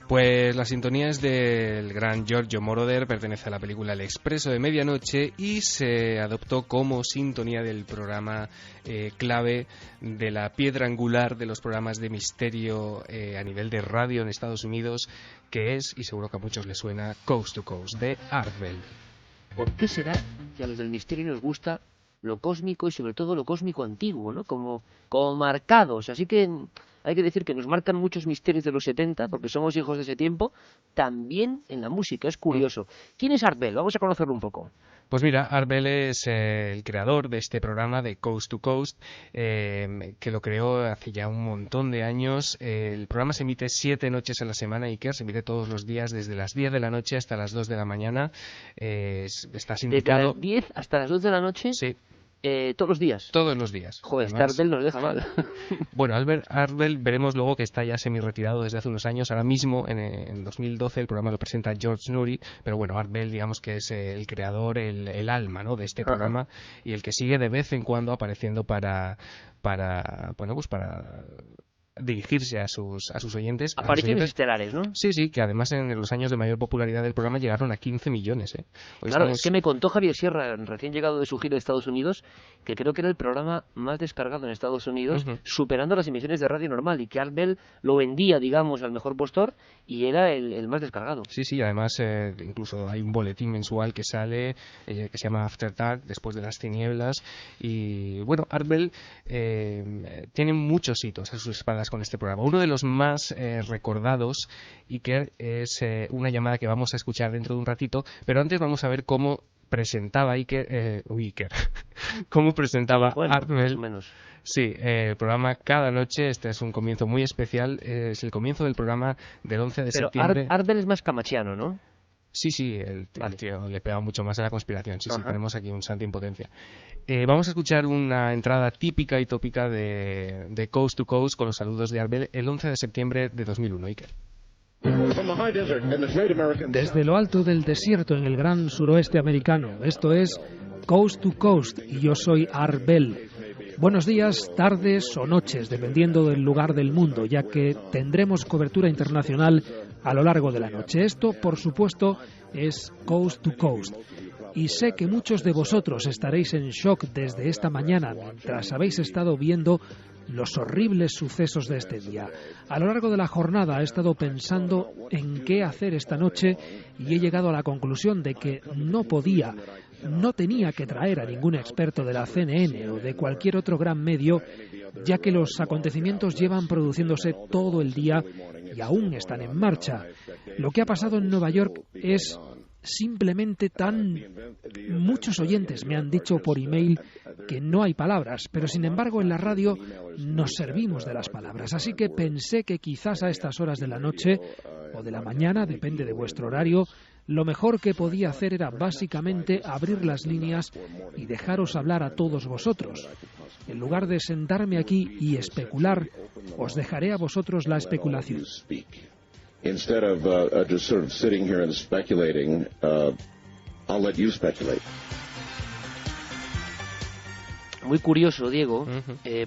Pues la sintonía es del gran Giorgio Moroder, pertenece a la película El Expreso de Medianoche y se adoptó como sintonía del programa clave, de la piedra angular de los programas de misterio a nivel de radio en Estados Unidos, que es, y seguro que a muchos les suena, Coast to Coast, de Art Bell. ¿Por qué será que a los del misterio nos gusta lo cósmico y sobre todo lo cósmico antiguo, ¿no? Como marcados, así que... Hay que decir que nos marcan muchos misterios de los 70, porque somos hijos de ese tiempo, también en la música, es curioso. ¿Quién es Art Bell? Vamos a conocerlo un poco. Pues mira, Art Bell es el creador de este programa de Coast to Coast, que lo creó hace ya un montón de años. El programa se emite 7 noches a la semana, Iker, se emite todos los días desde las 10 de la noche hasta las 2 de la mañana. Está sindicado... ¿Desde las 10 hasta las 2 de la noche? Sí. ¿Todos los días? Todos los días. Joder, Art Bell nos deja mal. Bueno, Art Bell veremos luego que está ya semi-retirado desde hace unos años. Ahora mismo, en 2012, el programa lo presenta George Noory, pero bueno, Art Bell, digamos que es el creador, el alma, ¿no?, de este programa, y el que sigue de vez en cuando apareciendo para dirigirse a sus oyentes. Apariciones estelares, ¿no? Sí, que además en los años de mayor popularidad del programa llegaron a 15 millones. Claro, es que me contó Javier Sierra, recién llegado de su gira de Estados Unidos, que creo que era el programa más descargado en Estados Unidos, superando las emisiones de radio normal, y que Art Bell lo vendía, digamos, al mejor postor, y era el más descargado. Sí, además incluso hay un boletín mensual que sale, que se llama After Dark, después de las tinieblas, y bueno, Art Bell tiene muchos hitos a sus espaldas con este programa. Uno de los más recordados, Iker, es una llamada que vamos a escuchar dentro de un ratito, pero antes vamos a ver cómo presentaba cómo presentaba Art Bell. Más o menos. Sí, el programa cada noche. Este es un comienzo muy especial, es el comienzo del programa del 11 de septiembre. Art Bell es más camachiano, ¿no? Sí, el tío le pega mucho más a la conspiración. Sí, tenemos aquí un santo en potencia. Vamos a escuchar una entrada típica y tópica de Coast to Coast con los saludos de Art Bell el 11 de septiembre de 2001, Iker. Desde lo alto del desierto en el gran suroeste americano, esto es Coast to Coast y yo soy Art Bell. Buenos días, tardes o noches, dependiendo del lugar del mundo, ya que tendremos cobertura internacional a lo largo de la noche. Esto, por supuesto, es Coast to Coast. Y sé que muchos de vosotros estaréis en shock desde esta mañana, mientras habéis estado viendo los horribles sucesos de este día. A lo largo de la jornada he estado pensando en qué hacer esta noche y he llegado a la conclusión de que no podía no tenía que traer a ningún experto de la CNN o de cualquier otro gran medio, ya que los acontecimientos llevan produciéndose todo el día y aún están en marcha. Lo que ha pasado en Nueva York es simplemente muchos oyentes me han dicho por email que no hay palabras, pero sin embargo en la radio nos servimos de las palabras. Así que pensé que quizás a estas horas de la noche o de la mañana, depende de vuestro horario, lo mejor que podía hacer era básicamente abrir las líneas y dejaros hablar a todos vosotros. En lugar de sentarme aquí y especular, os dejaré a vosotros la especulación. Instead of just sort of sitting here and speculating, I'll let you speculate. Muy curioso, Diego,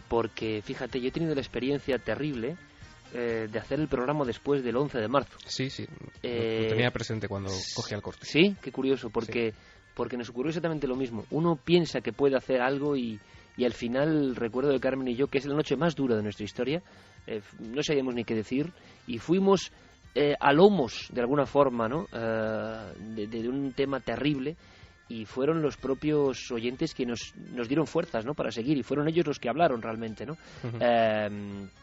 porque fíjate, yo he tenido la experiencia terrible de hacer el programa después del 11 de marzo. Sí, lo tenía presente cuando cogí el corte. Sí, qué curioso, porque nos ocurrió exactamente lo mismo. Uno piensa que puede hacer algo y al final, recuerdo de Carmen y yo, que es la noche más dura de nuestra historia, no sabíamos ni qué decir y fuimos a lomos, de alguna forma, ¿no? De un tema terrible, y fueron los propios oyentes que nos dieron fuerzas, ¿no?, para seguir, y fueron ellos los que hablaron realmente, ¿no?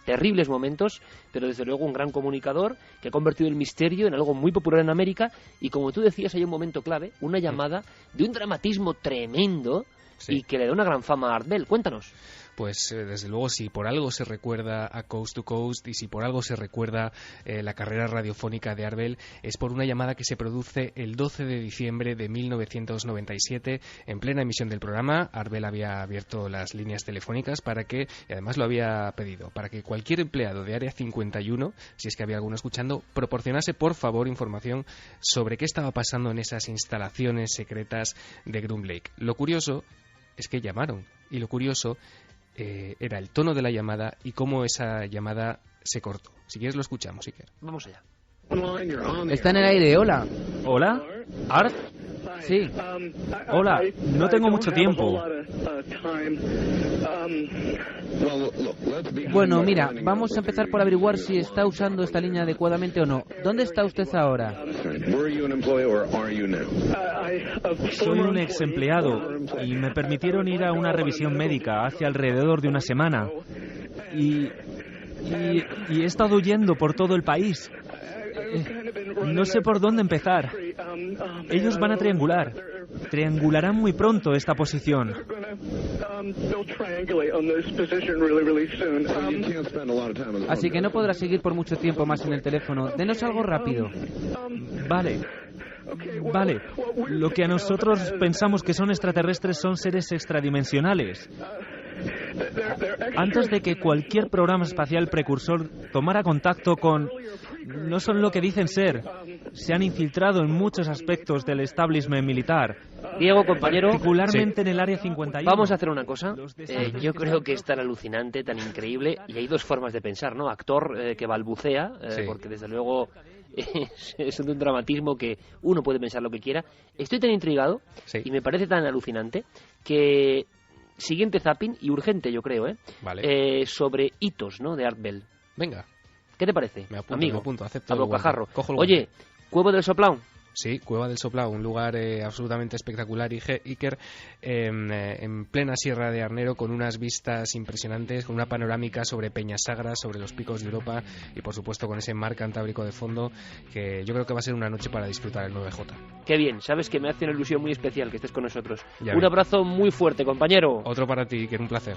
Terribles momentos, pero desde luego un gran comunicador que ha convertido el misterio en algo muy popular en América, y como tú decías, hay un momento clave, una llamada de un dramatismo tremendo y que le da una gran fama a Art Bell. Cuéntanos. Pues desde luego, si por algo se recuerda a Coast to Coast y si por algo se recuerda la carrera radiofónica de Art Bell, es por una llamada que se produce el 12 de diciembre de 1997 en plena emisión del programa. Art Bell había abierto las líneas telefónicas para que, y además lo había pedido, para que cualquier empleado de Área 51, si es que había alguno escuchando, proporcionase por favor información sobre qué estaba pasando en esas instalaciones secretas de Groom Lake. Lo curioso es que llamaron, y lo curioso era el tono de la llamada y cómo esa llamada se cortó. Si quieres lo escuchamos, Iker. Vamos allá. Está en el aire, hola. ¿Hola? ¿Art? Sí. Hola, no tengo mucho tiempo. Bueno, mira, vamos a empezar por averiguar si está usando esta línea adecuadamente o no. ¿Dónde está usted ahora? Soy un ex empleado y me permitieron ir a una revisión médica hace alrededor de una semana. Y he estado huyendo por todo el país. No sé por dónde empezar. Ellos van a triangular. Triangularán muy pronto esta posición. Así que no podrá seguir por mucho tiempo más en el teléfono. Denos algo rápido. Vale. Lo que a nosotros pensamos que son extraterrestres son seres extradimensionales. Antes de que cualquier programa espacial precursor tomara contacto con... No son lo que dicen ser. Se han infiltrado en muchos aspectos del establishment militar. Diego, compañero, particularmente en el Área 51. Vamos a hacer una cosa. Yo creo que es tan alucinante, tan increíble, y hay dos formas de pensar, ¿no? Actor que balbucea, porque desde luego es un dramatismo que uno puede pensar lo que quiera. Estoy tan intrigado y me parece tan alucinante que... Siguiente zapping, y urgente yo creo, Vale. Sobre hitos, ¿no?, de Art Bell. Venga. ¿Qué te parece, me apunto, acepto. A bocajarro. Oye, Cueva del Soplao. Sí, Cueva del Soplao, un lugar absolutamente espectacular, Iker, en plena Sierra de Arnero, con unas vistas impresionantes, con una panorámica sobre Peñasagra, sobre los picos de Europa y, por supuesto, con ese mar Cantábrico de fondo, que yo creo que va a ser una noche para disfrutar el 9J. Qué bien, sabes que me hace una ilusión muy especial que estés con nosotros. Un abrazo muy fuerte, compañero. Otro para ti, Iker, un placer.